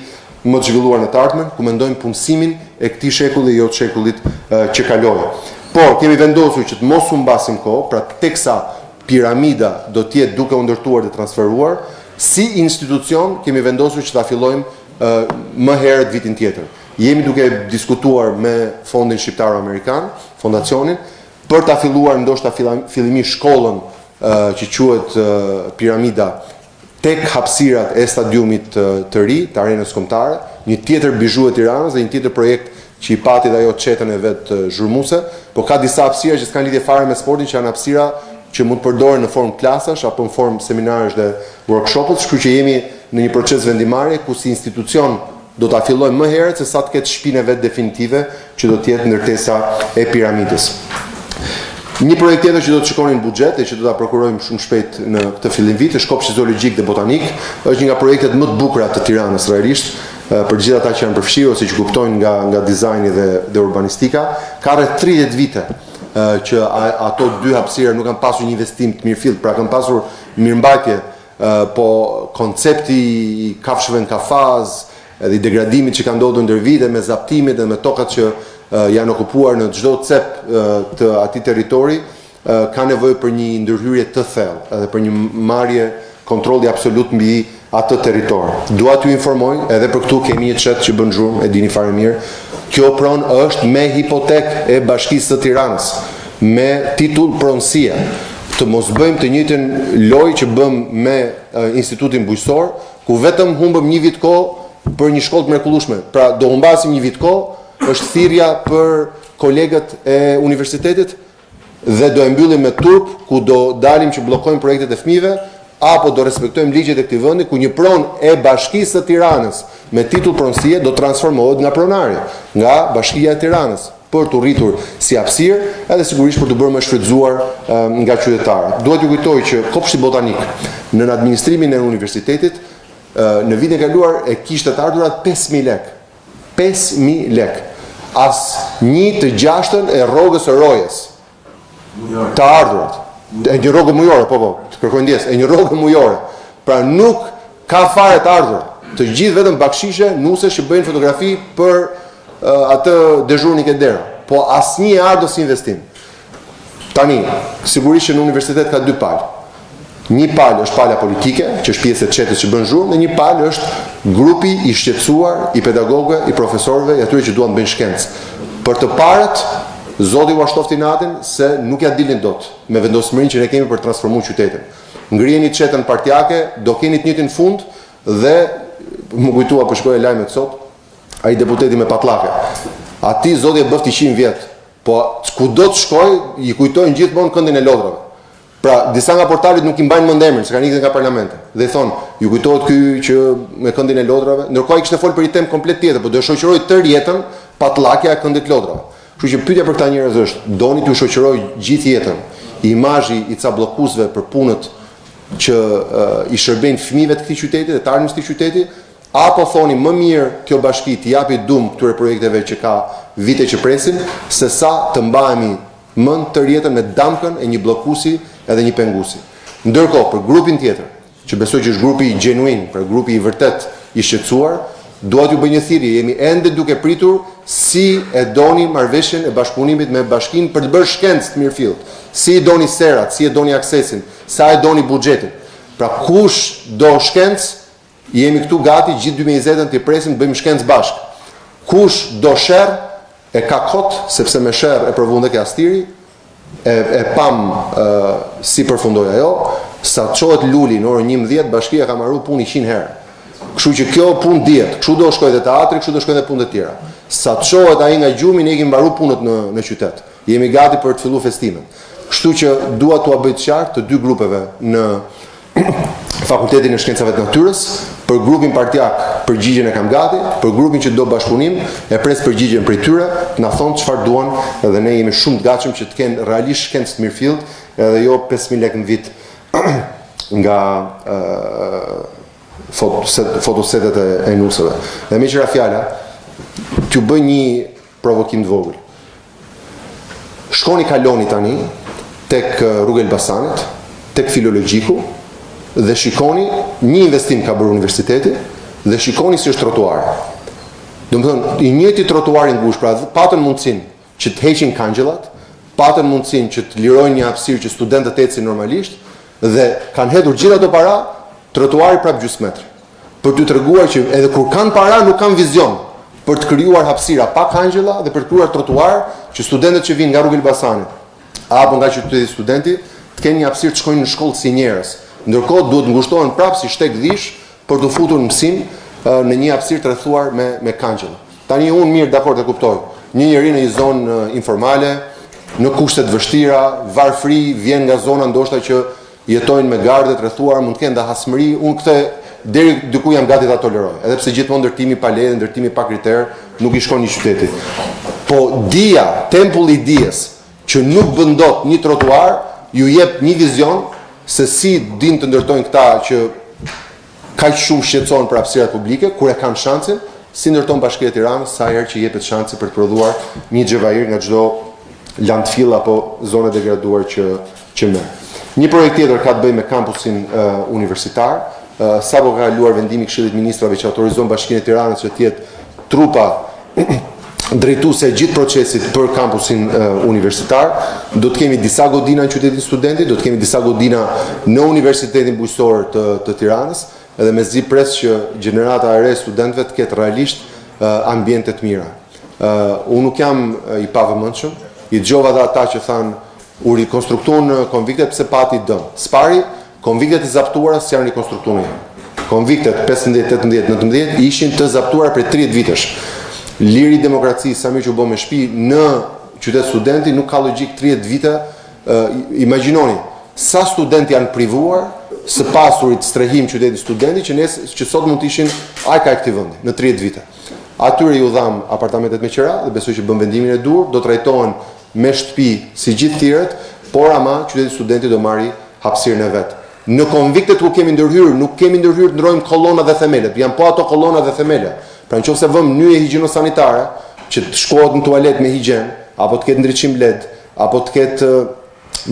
më të zhvilluar në të ardhmen, ku mendojmë punësimin e këtij shekulli jo të shekullit që kaloi. Por kemi vendosur që të mos u mbasim kohë, pra teksa piramida do të jetë duke u ndërtuar dhe transferuar, si institucion kemi vendosur që ta fillojmë më herët vitin tjetër. Jemi duke diskutuar me Fondin Shqiptaro-Amerikan, fondacionin, për ta filluar ndoshta fillimisht shkollën që quhet Piramida tek hapësirat e stadiumit të ri, të arenës kombëtare, një tjetër bizhu e Tiranës dhe një tjetër projekt që i pati dhe ajo çetën e vet zhurmuese, por ka disa hapësira që s'kan lidhje fare me sportin, që janë hapësira që mund të përdoren në formë klasash apo në formë seminarësh dhe workshopës, kështu që jemi në një proces vendimarrje ku si institucion do ta fillojmë më herët se sa të ketë shtëpinë vet definitive që do të jetë ndërtesa e piramidës. Një projekt tjetër që do të shikonin në buxhet e që do ta prokurojmë shumë shpejt në këtë fillim viti është kopshti zoologjik dhe botanik. Është një nga projektet më të bukura të Tiranës realisht, për gjithë ata që janë përfshirë ose që kuptojnë nga dizajni dhe urbanistika. Ka rreth 30 vite që ato dy hapësira nuk kanë pasur një investim të mirëfillt, pra kanë pasur mirëmbajtje, po koncepti i kafshëve në kafaz edhe i degradimit që ka ndodhur ndër vite me zaptimit dhe me tokat që janë okupuar në çdo cep të atij territori, ka nevojë për një ndërhyrje të thellë edhe për një marrje kontrolli absolut mbi atë territor. Dua t'ju informoj, edhe për këtu kemi një çet që bën zhurmë, e dini fare mirë. Kjo pronë është me hipotekë e Bashkisë së Tiranës, me titull pronësie. Të mos bëjmë të njëjtën lojë që bëm me Institutin Bujqësor, ku vetëm humbëm një vit kohë për një shkollë të mrekullueshme. Pra do humbasim një vit kohë, është thirrja për kolegët e universitetit dhe do e mbyllim me turp ku do dalim që bllokojmë projektet e fëmijëve apo do respektojmë ligjet e këtij vendi ku një pronë e Bashkisë së Tiranës me titull pronësie do transformohet nga pronari, nga Bashkia e Tiranës për të rritur si hapësirë edhe sigurisht për të bërë më shfrytzuar nga qytetarët. Duhet t'ju kujtoj që kopshti botanik në administrimin e universitetit në vitin e kaluar e kishte të ardhurat 5.000 lekë. 5.000 lekë. As një të gjashtën e rrogës së Rojes. Të ardhurat. E një rrogë mujore, po, të kërkoj ndjes, e një rrogë mujore. Pra nuk ka fare të ardhur. Të gjithë vetëm bakshishe, nuse që bëjnë fotografi për atë dezhurnik e dera. Po asnjë e ardhur si investim. Tani, sigurisht që në universitet ka dy palë. Një palë është pala politike, që është pjesë e çetës që bën zhurmë, dhe një palë është grupi i shqetësuar, i pedagogëve, i profesorëve, i atyre që duan të bëjnë shkencë. Për të parët, Zoti u ashtofti natën se nuk ja dilnin dot me vendosmërinë që ne kemi për të transformuar qytetin. Ngrijeni çetën partijake, do keni të njëjtin fund dhe më kujtua për shkoj e lajmet sot, ai deputeti me patllake. Ati Zoti e bëfti 100 vjet, po kudo të shkoj, i kujtojnë gjithmonë këndin e lodrave. Pra, disa nga portalet nuk i mbajnë mend emrin, se kanë ikën nga parlamenti. Dhe i thonë, ju kujtohet ky që me këndin e lodrave, ndërkohë ai kishte fol për një temë komplet tjetër, por do shoqëroj tërë jetën patllakja e këndit të lodrave. Kështu që pyetja për këta njerëz është, doni t'ju shoqëroj gjithë jetën imazhi i ca bllokuesve për punët që i shërbejnë fëmijëve të këtij qyteti dhe të ardhmës të këtij qyteti, apo thoni më mirë kjo bashki t'i japi dum këtyre projekteve që ka vite që presin, se sa të mbahemi mend të rjetën me damkën e një bllokuesi edhe një penguesi. Ndërkohë, për grupin tjetër, që besoj që është grupi genuin, për grupi i vërtet i shqetësuar, dua t'ju bëj një thirrje, jemi ende duke pritur si e doni marrëveshjen e bashkëpunimit me Bashkinë për të bërë shkencë të mirëfillt. Si e doni serat, si e doni aksesin, sa e doni buxhetin. Pra kush do shkencë, jemi këtu gati gjithë 2020 të presim të bëjmë shkencë bashkë. Kush do sherr, e ka kot, sepse me sherr e provon dhe Astiri, e pam si përfundoi ajo, sa çohet luli në orën 11 bashkia ka marrë punë 100 herë. Kështu që kjo punë dihet, kështu do shkojë dhe teatri, kështu do shkojë dhe punët e tjera. Sa çohet ai nga gjumi, ne kemi mbaruar punët në qytet. Jemi gati për të filluar festimin. Kështu që dua t'ua bëj të qartë të dy grupeve në Fakultetin e Shkencave të Natyrës, për grupin partjak përgjigjen e kam gati, për grupin që do bashkëpunim e pres përgjigjen prej tyre, të na thonë çfarë duan dhe ne jemi shumë të gatshëm që të kenë realisht shkencë të mirëfillt, edhe jo 5000 lekë në vit nga fotosetet e nusëve. Dhe me qëra fjala, t'ju bëj një provokim të vogël. Shkoni kaloni tani tek rruga Elbasanit, tek filologjiku, dhe shikoni një investim ka bërë universiteti dhe shikoni si është trotuari. Domethënë, i njëjti trotuari ngushtë, pra patën mundësinë që të heqin kangjillat, patën mundësinë që të lirojnë një hapësirë që studentët ecin normalisht dhe kanë hedhur gjithë ato para, trotuari prap gjysmë metri. Për t'ju treguar që edhe kur kanë para nuk kanë vizion për të krijuar hapësira pa kangjilla dhe për të krijuar trotuar që studentët që vinë nga rruga Elbasanit apo nga qyteti studenti të kenë një hapësirë të shkojnë në shkollë si njerëz. Ndërkohë duhet ngushtohen prapë si shtek dhish për të futur në mësim në një hapësirë të rrethuar me kangjëlla. Tani unë mirë dakord e kuptoj. Një njeri në një zonë informale, në kushte të vështira, varfri, vjen nga zona ndoshta që jetojnë me garde të rrethuar, mund të kenë dashmëri, unë këtë deri diku jam gati ta toleroj. Edhe pse gjithmonë ndërtimi pa leje, ndërtimi pa kriter nuk i shkon një qyteti. Po dia, tempulli i dijes që nuk bën dot një trotuar, ju jep një vizion se si din të ndërtojnë këta që kaq shumë shqetësohen për hapësirat publike, kur e kanë shansin, si ndërton Bashkia e Tiranës sa herë që jepet shansi për të prodhuar një xhevair nga çdo landfill apo zonë degraduar që merr. Një projekt tjetër ka të bëjë me kampusin universitar. Sapo ka kaluar vendimi i Këshillit të Ministrave që autorizon Bashkinë e Tiranës që të jetë trupa drejtuese e gjithë procesit për kampusin universitar. Do të kemi disa godina në qytetin studentit, do të kemi disa godina në Universitetin Bujqësor të Tiranës, edhe mezi pres që gjenerata e re studentëve të ketë realisht ambiente të mira. Unë nuk jam i pavëmendshëm, i dëgjova dhe ata që thanë u rikonstruktuan konviktet pse pati dëm. Spari, konviktet e zaptuara s'janë rikonstruktuar. Konviktet 15, 18, 19 ishin të zaptuara për 30 vitesh. Liri i demokracisë, sa mirë që u bë me shtëpi në qytet studenti, nuk ka logjik 30 vite. Imagjinoni, sa student janë privuar së pasurit strehim qytetit studenti që sot mund të ishin ka këtij vendi në 30 vite. Atyre ju dham apartamentet me qira dhe besoj që bën vendimin e dur, do trajtohen me shtëpi si gjithë tjerët, por ama qyteti studenti do marri hapësirën e vet. Në konviktet ku kemi ndërhyrë, nuk kemi ndërhyrë të ndrojmë kolona dhe themelet, janë po ato kolona dhe themele. Pra nëse vëmë nyje higjienosanitare që të shkohet në tualet me higjen, apo të ketë ndriçim LED, apo të ketë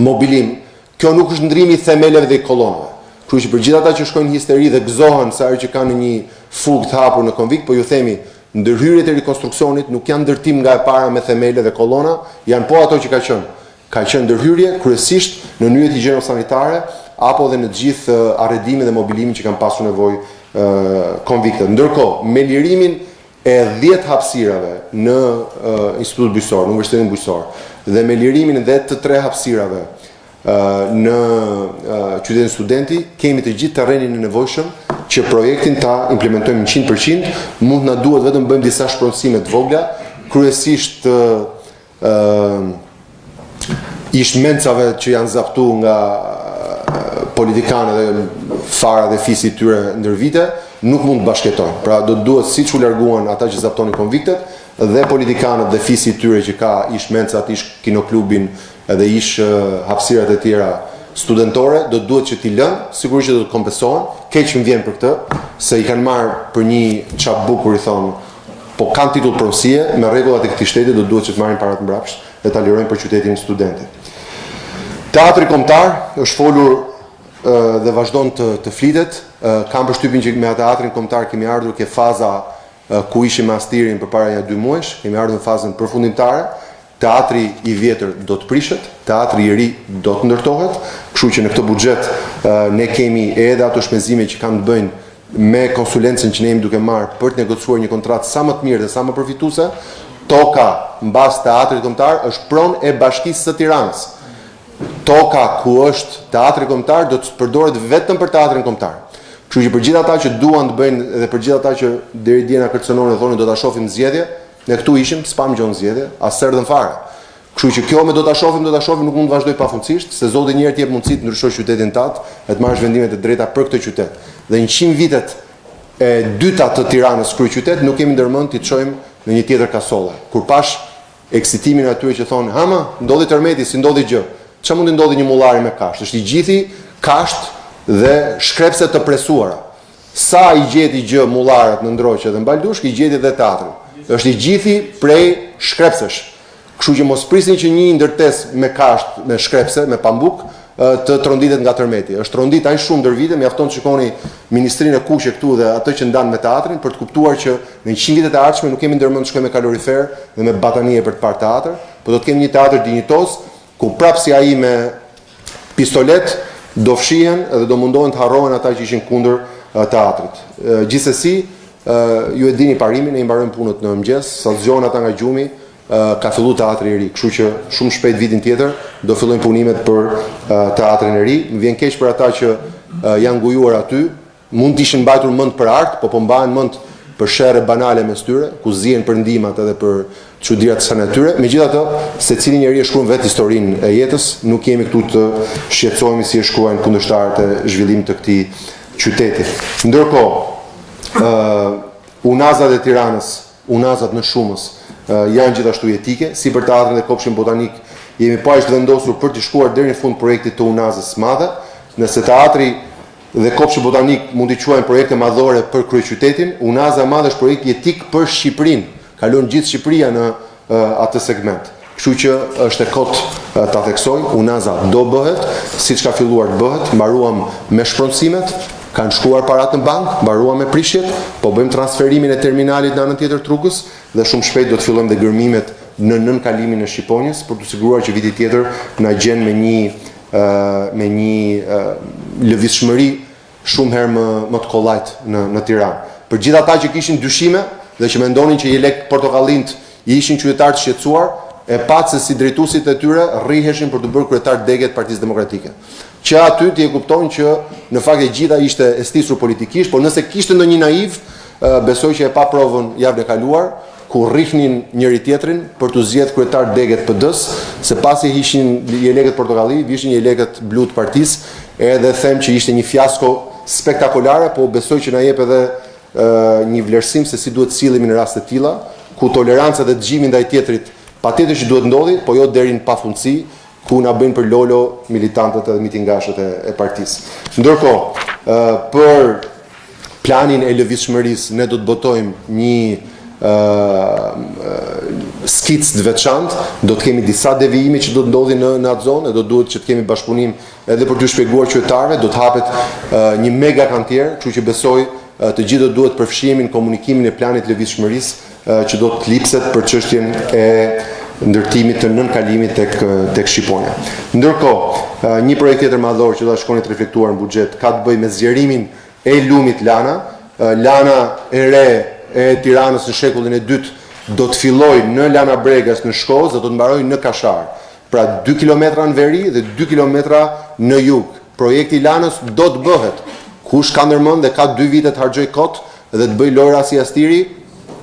mobilim, kjo nuk është ndrimi i themeleve dhe i kolonave. Kështu që për gjithë ata që shkojnë histeri dhe gëzohen sa herë që kanë një fugë të hapur në konvikt, po ju themi, ndërhyrjet e rikonstruksionit nuk janë ndërtim nga e para me themele dhe kolona, janë po ato që ka qenë. Ka qenë ndërhyrje kryesisht në nyjet higjienosanitare apo dhe në gjithë arredimin dhe mobilimin që kanë pasur nevojë konviktet. Ndërkohë, me lirimin e 10 hapësirave në Institutin Bujqësor, në Universitetin Bujqësor, dhe me lirimin dhe të 3 hapësirave në qytetin studenti, kemi të gjithë terrenin e nevojshëm që projektin ta implementojmë 100%, mund na duhet vetëm bëjmë disa shpronësime të vogla, kryesisht ishmencave që janë zaptu nga politikanë dhe fara dhe fisi tyre ndër vite, nuk mund të bashketojnë. Pra do duhet siç u larguan ata që zaptonin konviktet dhe politikanët dhe fisi tyre që ka ish mencat, ish kinoklubin edhe ish hapësirat e tjera studentore, do duhet që t'i lënë, sigurisht që do të kompensohen, keq më vjen për këtë, se i kanë marrë për një çap bukur i thonë, po kanë titull pronësie, me rregullat e këtij shteti do duhet që të marrin parat mbrapsht dhe ta lirojnë për qytetin studentit. Teatri kombëtar është folur dhe vazhdon të flitet. Kam përshtypjen që me teatrin kombëtar kemi ardhur ke faza ku ishim me Astirin përpara një 2 muajsh, kemi ardhur në fazën përfundimtare. Teatri i vjetër do të prishet, teatri i ri do të ndërtohet, kështu që në këtë buxhet ne kemi edhe ato shpenzime që kanë të bëjnë me konsulencën që ne jemi duke marrë për të negociuar një kontratë sa më të mirë dhe sa më përfituese. Toka mbas teatrit kombëtar është pronë e Bashkisë së Tiranës. Toka ku është teatri kombëtar do të përdoret vetëm për teatrin kombëtar. Kështu që për gjithë ata që duan të bëjnë dhe për gjithë ata që deri dje na kërcënonin dhe thonin do ta shohim zgjedhje, ne këtu ishim, s'pam gjon zgjedhje, as serdhën fare. Kështu që kjo me do ta shohim nuk mund të vazhdoj pafundësisht, se Zoti njëherë të jep mundësi të ndryshosh qytetin tat, e të marrësh vendimet e drejta për këtë qytet. Dhe 100 vitet e dyta të Tiranës kryeqytet nuk kemi ndërmend t'i çojmë në një tjetër kasolle. Kur pash eksitimin e atyre që thonë, "Hama, ndodhi tërmeti, si ndodhi gjë." Ç'a mund të ndodhi një mullari me kasht? Është i gjithi kasht dhe shkrepse të presuara. Sa i gjeti gjë mullarët në Ndroqe dhe në Baldushk, i gjeti dhe teatrin. Është i gjithi prej shkrepsesh. Kështu që mos prisni që një ndërtesë me kasht, me shkrepse, me pambuk, të tronditet nga tërmeti. Është trondit aq shumë ndër vite, mjafton të shikoni ministrinë e kuqe këtu dhe atë që ndan me teatrin për të kuptuar që në 100 vitet e ardhshme nuk kemi ndërmend të shkojmë me kalorifer dhe me batanie për të parë teatr, por do të kemi një teatr dinjitos ku prapë si ai me pistolet do fshihen dhe do mundohen të harrohen ata që ishin kundër teatrit. Gjithsesi, ju e dini parimin, ne i mbarojmë punët në mëngjes, sa zgjohen ata nga gjumi, ka filluar teatri i ri, kështu që shumë shpejt vitin tjetër do fillojnë punimet për teatrin e ri. Më vjen keq për ata që janë ngujuar aty, mund të ishin mbajtur mend për art, po mbahen mend për sherrë banale mes tyre, ku zihen për ndimat edhe për çudirat e natyre. Megjithatë, secili njeri e shkruan vetë historinë e jetës, nuk jemi këtu të shqetësohemi si e shkruajnë kundërshtarët e zhvillimit të këtij qyteti. Ndërkohë, unazat e Tiranës, unazat në Shumës, janë gjithashtu jetike, si për teatrin dhe kopshin botanik jemi paqë vendosur për të shkuar deri në fund projektit të unazës së madhe. Nëse teatri dhe kopshi botanik mund t'i quajnë projekte madhore për kryeqytetin, unaza e madhe është projekt jetik për Shqipërinë. Kalon gjithë Shqipëria në atë segment. Kështu që është e kot ta theksoj, unaza do bëhet, siç ka filluar të bëhet, mbaruam me shpronësimet, kanë shkuar parat në bank, mbaruam me prishjet, po bëjmë transferimin e terminalit në anën tjetër të rrugës dhe shumë shpejt do të fillojmë dhe gërmimet në nën kalimin e Shqiponjës për të siguruar që viti tjetër na gjen me një lëvizshmëri shumë herë më të kollajt në Tiranë. Për gjithë ata që kishin dyshime dhe që mendonin që Jelek Portokallint ishin qytetarë të shqetësuar, e patë se si drejtuesit e tyre rriheshin për të bërë kryetar degët Partisë Demokratike. Që aty ti e kupton që në fakt e gjitha ishte e stisur politikisht, por nëse kishte ndonjë naiv, besoj që e pa provën javën e kaluar, ku rrihnin njëri tjetrin për të zgjedhur kryetar degët PD-s, se pasi ishin Jelekët Portokalli, ishin Jelekët blu të partisë, edhe them që ishte një fiasko spektakolare, po besoj që na jep edhe një vlerësim se si duhet sillemi në raste të tilla, ku toleranca dhe dëgjimi ndaj tjetrit patjetër që duhet ndodhi, po jo deri në pafundësi, ku na bëjnë për lolo militantët edhe mitingashët e partisë. Ndërkohë, për planin e lëvizshmërisë ne do të botojmë një skic të veçantë, do të kemi disa devijime që do të ndodhin në atë zonë, do duhet që të kemi bashkëpunim edhe për të shpjeguar qytetarëve, do të hapet një mega kantier, kështu që besoj të gjithë do duhet përfshihemi në komunikimin e planit të lëvizshmërisë që do të lipset për çështjen e ndërtimit të nënkalimit tek Shqiponia. Ndërkohë, një projekt tjetër madhor që do ta shkoni të reflektuar në buxhet ka të bëjë me zgjerimin e lumit Lana. Lana e re e Tiranës në shekullin e dytë do të fillojë në Lana Bregas në Shkozë dhe do të mbarojë në Kashar. Pra 2 kilometra në veri dhe 2 kilometra në jug. Projekti i Lanës do të bëhet. Kush ka ndërmend dhe ka 2 vite të harxoj kot dhe të bëj lojra si Astiri,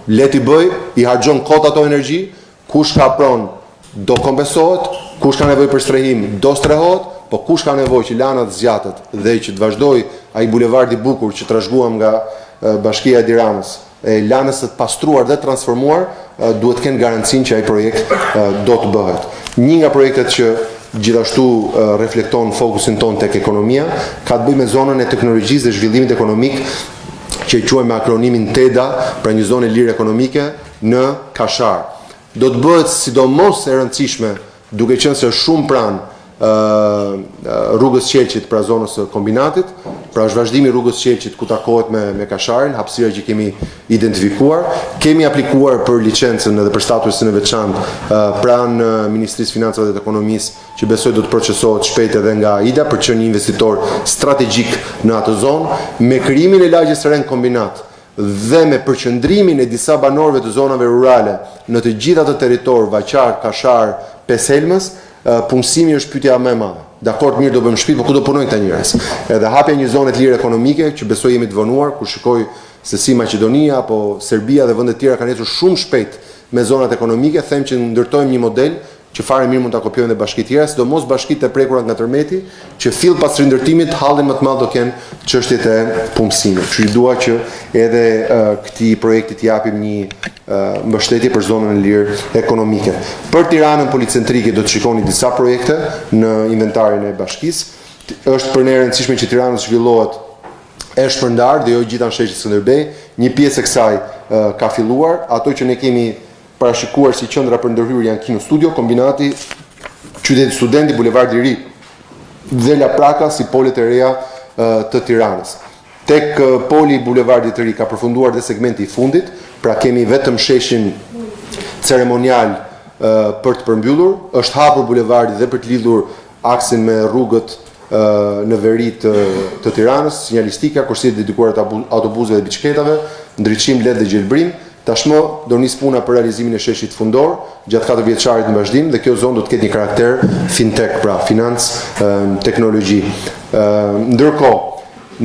le t'i bëj, i harxon kot ato energji. Kush ka pron do kompensohet, kush ka nevojë për strehim do strehohet, po kush ka nevojë që Lana të zgjatet dhe që të vazhdoj ai bulevardi i bukur që trashëguam nga Bashkia e Tiranës, e Lanës së pastruar dhe transformuar, duhet të kenë garancinë që ai projekt do të bëhet. Një nga projektet që gjithashtu reflekton fokusin ton tek ekonomia ka të bëjë me zonën e teknologjisë dhe zhvillimit ekonomik që e quajmë me akronimin TEDA, pra një zonë lirë ekonomike në Kashar. do të bëhet sidomos e rëndësishme, duke qenë se shumë pranë rrugës Qelqit pra zonës së kombinatit, pra është vazhdimi rrugës Qelqit ku takohet me Kasharin, hapësira që kemi identifikuar. Kemi aplikuar për licencën edhe për statusin e veçantë pranë Ministrisë Financave dhe të Ekonomisë, që besoj do të procesohet shpejt edhe nga AIDA për të qenë një investitor strategjik në atë zonë, me krijimin e lagjes së re në kombinat dhe me përqendrimin e disa banorëve të zonave rurale në të gjitha të territor, Vaqar, Kashar, Peshelmës, punësimi është pyetja më e madhe. Dakord, mirë do bëjmë shtëpi, por ku do punojnë këta njerëz? Edhe hapja një zone të lirë ekonomike, që besoj jemi të vonuar, ku shikoj se si Maqedonia apo Serbia dhe vende të tjera kanë ecur shumë shpejt me zonat ekonomike, them që ndërtojmë një model që fare mirë mund ta kopjojmë dhe bashkitë tjera, sidomos bashkitë e prekura nga tërmeti, që fill pas rindërtimit hallin më të madh do kenë çështjet e punësimit. Kështu që dua që edhe këtij projekti t'i japim një mbështetje për zonën e lirë ekonomike. Për Tiranën policentrike do të shikoni disa projekte në inventarin e bashkisë. Është për ne e rëndësishme që Tirana zhvillohet e shpërndar dhe jo gjithë sheqit Skënderbej. Një pjesë e kësaj ka filluar, ato që ne kemi parashikuar si qendra për ndërhyrje janë Kino Studio, Kombinati, Qyteti Studenti, Bulevardi i Ri dhe La Praka si polet e reja të Tiranës. Tek poli i Bulevardit të Ri ka përfunduar dhe segmenti i fundit, pra kemi vetëm sheshin ceremonial për të përmbyllur, është hapur bulevardi dhe për të lidhur aksin me rrugët në veri të Tiranës, sinjalistika, korsitë dedikuara të autobusëve dhe biçikletave, ndriçim LED dhe gjelbrim. Tashmë do nis puna për realizimin e sheshit fundor gjatë 4 vjeçarit në vazhdim dhe kjo zonë do të ketë një karakter fintech, pra financë, teknologji. Ndërkohë,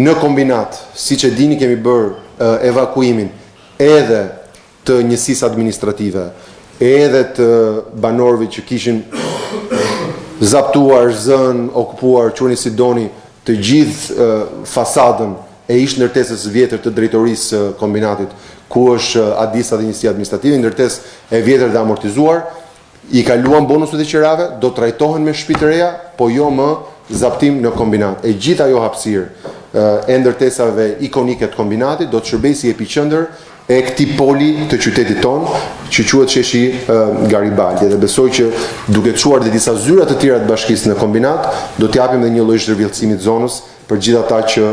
në kombinat, siç e dini, kemi bërë evakuimin edhe të njësisë administrative, edhe të banorëve që kishin zaptuar, zënë, okupuar, quheni si doni, të gjithë fasadën e ish ndërtesës vjetër të drejtorisë së kombinatit, ku është ADIS dhe njësia administrative, ndërtesë e vjetër dhe amortizuar, i kaluan bonuset e qerave, do trajtohen me shtëpi të reja, po jo më zaptim në kombinat. E gjitha jo hapësirë e ndërtesave ikonike të kombinatit do të shërbej si epiqendër e këtij poli të qytetit tonë, që quhet sheshi Garibaldi. Dhe besoj që duke çuar dhe disa zyra të tjera të bashkisë në kombinat, do t'japim dhe një lloj zhërvillësimi të zonës për gjithë ata që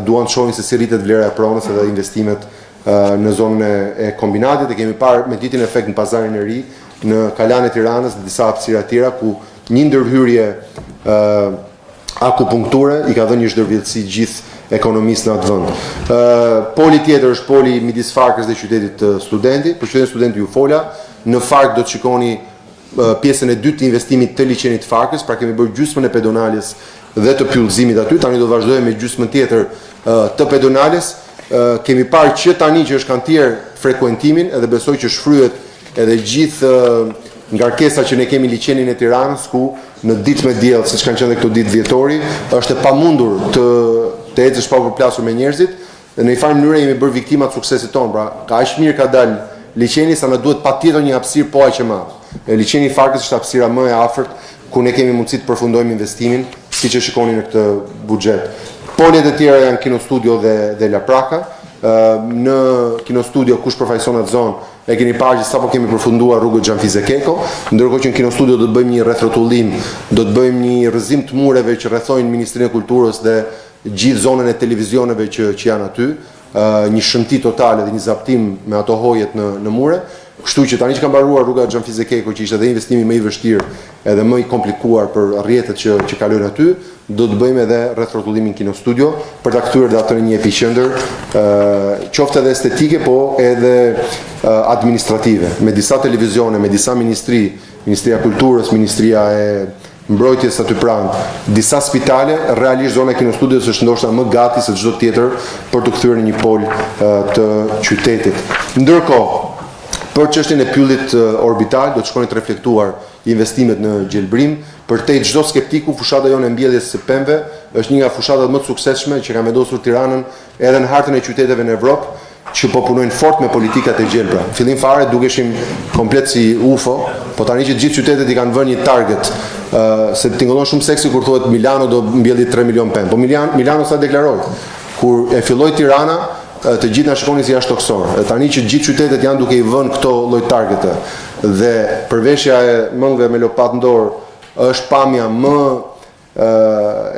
duan të shohin se si rritet vlera e pronës edhe investimet në zonën e kombinatit. E kemi parë me ditën efekt në pazarin e ri, në Kalan e Tiranës dhe disa hapësira tjera ku një ndërhyrje akupunkture i ka dhënë një zhërvillësi gjithë ekonomisë në atë vend. Poli tjetër është poli midis Farkës dhe qytetit Studenti. Për qytetin Studenti ju fola, në Fark do të shikoni pjesën e dytë të investimit të liçenit Farkës, pra kemi bërë gjysmën e pedonales dhe të pyllëzimit aty, tani do të vazhdojmë me gjysmën tjetër të pedonales. Kemi parë që tani që është kantier frekuentimin, edhe besoj që shfryhet edhe gjithë ngarkesa që ne kemi liçenin e Tiranës, ku në ditë me diell, siç kanë qenë këto ditë dhjetori, është e pamundur të ecësh pa përplasur me njerëzit, dhe në një farë mënyrë jemi bërë viktima të suksesit tonë. Pra, ka aq mirë ka dalë liçeni sa na duhet patjetër një hapësirë po aq e madhe. Liçeni i Farkës është hapësira më e afërt ku ne kemi mundësi të përfundojmë investimin, siç e shikoni në këtë buxhet. Polet e tjera janë Kino Studio dhe La Praka. Në Kino Studio, kush përfaqëson atë zonë, e keni parë që sapo kemi përfunduar rrugën Xhanfize Keko, ndërkohë që në Kino Studio do të bëjmë një rrethrotullim, do të bëjmë një rrëzim të mureve që rrethojnë Ministrinë e Kulturës dhe gjithë zonën e televizioneve që janë aty, një shënti totale dhe një zaptim me ato hojet në mure. Kështu që tani që ka mbaruar rruga Xhanfize Keko, që ishte edhe investimi më i vështirë edhe më i komplikuar për rrjetet që kalojnë aty, do të bëjmë edhe rrethrotullimin Kino Studio për ta kthyer atë në një epiqendër, qoftë edhe estetike, po edhe administrative, me disa televizione, me disa ministri, Ministria e Kulturës, Ministria e Mbrojtjes aty pranë, disa spitale. Realisht zona e Kino Studios është ndoshta më gati se çdo tjetër për të kthyer në një pol të qytetit. Ndërkohë, për çështjen e pyllit orbital do të shkojnë të reflektuar investimet në gjelbrim. Për te çdo skeptiku, fushata jonë e mbjelljes së pemëve është një nga fushatat më të suksesshme që ka vendosur Tiranën edhe në hartën e qyteteve në Evropë, që po punojnë fort me politikat e gjelbra. Fillim fare dukeshim komplet si UFO, po tani që gjithë qytetet i kanë vënë një target, se tingëllon shumë seksi kur thuhet Milano do mbjelli 3 milion pemë. Po Milano sa deklaroi. Kur e filloi Tirana, të gjithë na shikoni si jashtëtoksor. Tani që gjithë qytetet janë duke I vënë këto lloj targete dhe përveshja e mëngëve me lopat në dorë është pamja më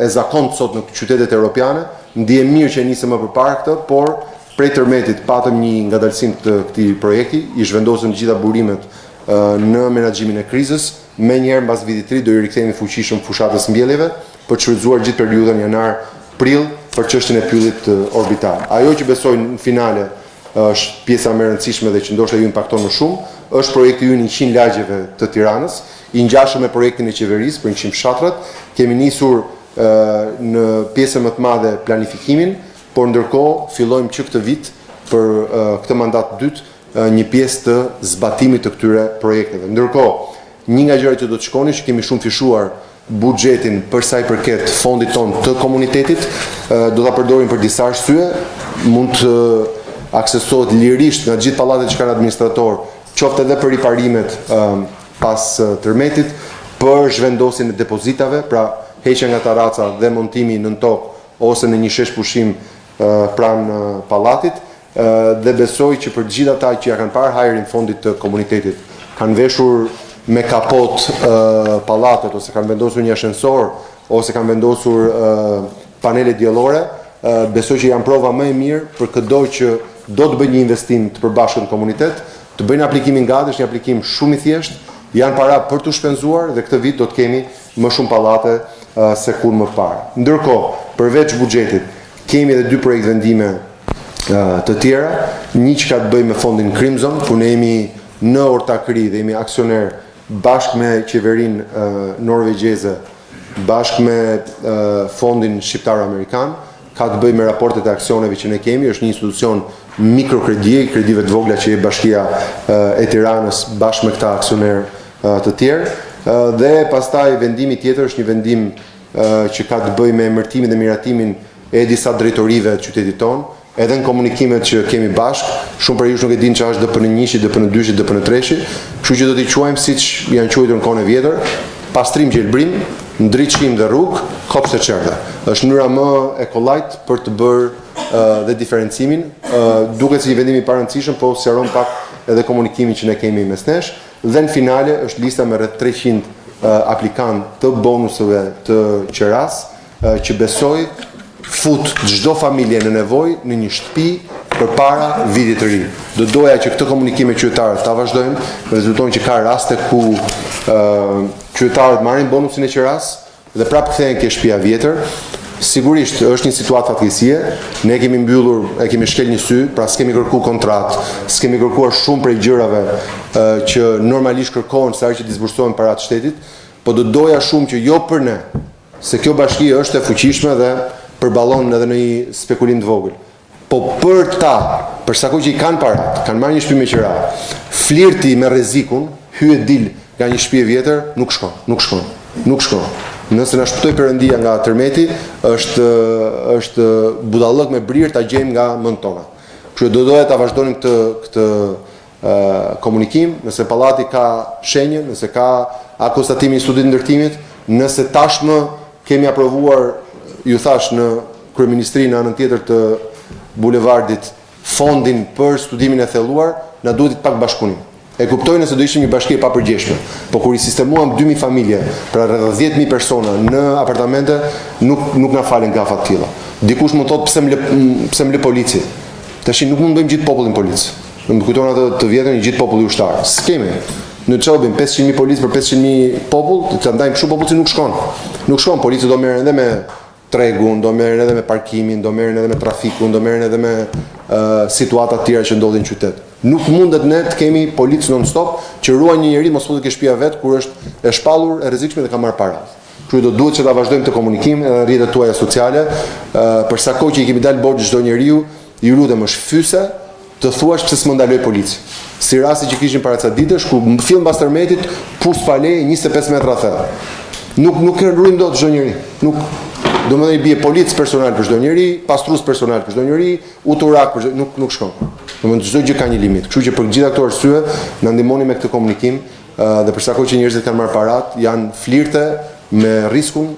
e zakontë sot në qytetet europiane, ndihem mirë që nisëm më përpara këtë, por prej tërmetit patëm një ngadalësim të këtij projekti, I zhvendosën të gjitha burimet në menaxhimin e krizës, me njëherë mbas vitit 3 do I rikthehemi fuqishëm fushatës mbjelljeve për të shfrytzuar gjithë periudhën janar-prill për çështjen e pyllit orbital. Ajo që besoj në finale është pjesa më e rëndësishme dhe që ndoshta ju impakton më shumë, është projekti ynë 100 lagjeve të Tiranës, I ngjashëm me projektin e qeverisë për 100 fshatrat. Kemi nisur në pjesën më të madhe planifikimin, por ndërkohë fillojmë që këtë vit për këtë mandat të dytë një pjesë të zbatimit të këtyre projekteve. Ndërkohë, një nga gjërat që do të shkoni që kemi shumë fishuar buxhetin për sa I përket fondit ton të komunitetit, do ta përdorim për disa arsye, mund të aksesohet lirisht nga gjithë pallatet që kanë administrator, qoftë edhe për riparimet pas tërmetit, për zhvendosjen e depozitave, pra heqja nga taraca dhe montimi nën tokë ose në një shesh pushim pranë pallatit, dhe besoj që për gjithë ata që ja kanë parë hajrin fondit të komunitetit, kanë veshur me kapot pallatet ose kanë vendosur një ashensor ose kanë vendosur panele diellore, besoj që janë prova më e mirë për çdo që do të bëjë një investim të përbashkët në komunitet, të bëjnë aplikimin gati, është një aplikim shumë I thjeshtë, janë para për të shpenzuar dhe këtë vit do të kemi më shumë pallate se kur më parë. Ndërkohë, përveç buxhetit, kemi edhe 2 projekt vendime të tjera, një që ka të bëjë me fondin Crimson, ku ne jemi në ortakëri dhe jemi aksioner bashkë me qeverinë norvegjeze, bashkë me fondin shqiptar amerikan, ka të bëjë me raportet e aksioneve që ne kemi, është një institucion mikrokredie, kredive të vogla që e Bashkia e Tiranës bashkë me këta aksioner të tjerë, dhe pastaj vendimi tjetër është një vendim që ka të bëjë me emërtimin dhe miratimin e disa drejtorive të qytetit tonë, edhe në komunikimet që kemi bashkë, shumë për jush nuk e din që është DPN1, DPN2, DPN3, kështu që do t'i quajmë siç janë quajtur në kohën e vjetër, pastrim gjelbrim, ndriçim dhe rrugë, kopshte çerdhe. Është mënyra më e kollajt për të bërë dhe diferencimin, duket si një vendim I parëndësishëm, po sqaron pak edhe komunikimin që ne kemi mes nesh, dhe në finale është lista me rreth 300 aplikantë të bonuseve të qeras, që besoj fut çdo familje në nevojë në një shtëpi përpara vitit të ri. Do doja që këtë komunikim me qytetarët ta vazhdojmë, rezulton që ka raste ku qytetarët marrin bonusin e qeras dhe prapë kthehen ke shtëpia vjetër. Sigurisht është një situatë fatkeqësie, ne kemi mbyllur, e kemi shkel një sy, pra s'kemi kërkuar kontratë, s'kemi kërkuar shumë prej gjërave që normalisht kërkohen sa që disbursohen para të shtetit, po do doja shumë që jo për ne, se kjo bashki është e fuqishme dhe përballon edhe në një spekulim të vogël. Po për ta, për sa kohë që I kanë parat, kanë marrë një shtëpi me qira, flirti me rrezikun, hyet dil nga një shtëpi e vjetër, nuk shkon. Nëse na shpëtoi Perëndia nga tërmeti, është budallëk me brir ta gjejmë nga mend tona. Kështu do doja ta vazhdonim këtë komunikim, nëse pallati ka shenjën, nëse ka akustatimin e studit ndërtimit, nëse tashmë kemi aprovuar, ju thash në kryeministri në anën tjetër të bulevardit fondin për studimin e thelluar, na duhet pak bashkëpunim. E kuptoj nëse do ishim një bashki e papërgjeshme, po kur I sistemuam 2000 familje, pra rreth 10.000 persona në apartamente, nuk na falen gafa të tilla. Dikush mund thotë pse më lë polici. Tash nuk mund bëjmë gjithë popullin polic. Më kujton atë të vjetën i gjithë populli ushtar. S'kemi. Në çfarë bëjmë 500.000 polic për 500.000 popull, të ndajmë kështu popull që nuk shkon. Nuk shkon, policia do merren edhe me tregun, do merren edhe me parkimin, do merren edhe me trafikun, do merren edhe me situata të tjera që ndodhin në qytet. Nuk mundet ne të kemi policë non-stop që ruajnë një njerëz mos futet ke shtëpia vet kur është e shpallur, e rrezikshme dhe ka marrë para. Kështu do duhet që ta vazhdojmë të komunikim edhe në rrjetet tuaja sociale, për sa kohë që I kemi dalë borxh çdo njeriu, ju lutem është fyse të thuash pse s'më ndaloj polici. Si rasti që kishim para ca ditësh ku në fillim pas tërmetit pus palej 25 metra thellë. Nuk rrym dot çdo njeri. Domethënë I bie policë personal për çdo njeri, pastrues personal për çdo njeri, uturak për çdo, nuk shkon. Domethënë çdo gjë ka një limit. Kështu që për gjithë ato arsye na ndihmoni me këtë komunikim dhe për sa kohë që njerëzit kanë marrë parat, janë flirte me riskun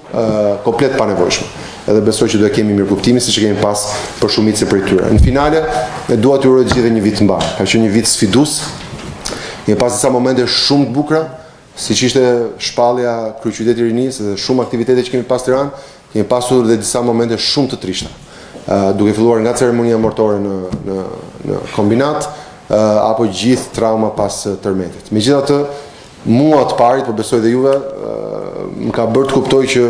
komplet pa nevojshëm. edhe besoj që do kemi mirëkuptimin siç e kemi pas për shumicën prej tyre. Në finale, dua t'ju uroj të gjithëve një vit të mbar. Ka qenë një vit sfidues. Kemi pas disa momente shumë të bukura, siç ishte shpallja kryeqyteti i rinisë dhe shumë aktivitete që kemi pas në Tiranë, kemi pasur edhe disa momente shumë të trishta. Duke filluar nga ceremonia mortore në kombinat, apo gjithë trauma pas tërmetit. Megjithatë, mua të parit, por besoj dhe juve, më ka bërë të kuptoj që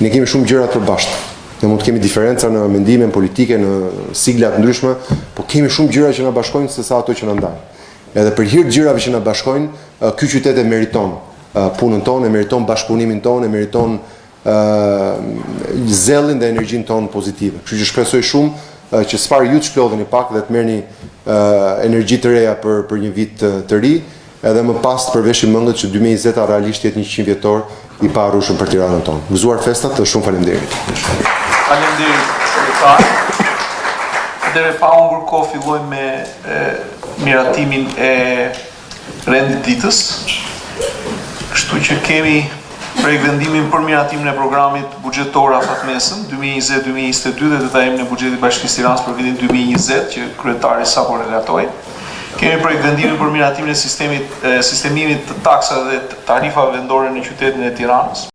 ne kemi shumë gjëra të përbashkëta. Ne mund të kemi diferenca në mendime politike, në sigla të ndryshme, por kemi shumë gjëra që na bashkojnë sesa ato që na ndajnë. Edhe për hir të gjërave që na bashkojnë, ky qytet e meriton punën tonë, e meriton bashkëpunimin tonë, e meriton zellin dhe energjinë tonë pozitive. Kështu që shpresoj shumë që s'far ju të shpjodheni pak dhe të merrni energji të reja për një vit të ri, edhe më pas të përveshim mendjet që 2020 realisht jetë një 100 vjetor i paharrueshëm për Tiranën tonë. Gëzuar festat dhe shumë faleminderit. Faleminderit sekretar. Dere pa hungur kohë fillojmë me miratimin e rendit ditës. Kështu që kemi vendimin për miratimin e programit buxhetor afatmesëm 2020-2022 dhe detajimin e buxhetit Bashkisë Tiranës për vitin 2020 që kryetari sapo relatoi. Kemi vendimin për miratimin e sistemimit të taksave dhe tarifave vendore në qytetin e Tiranës.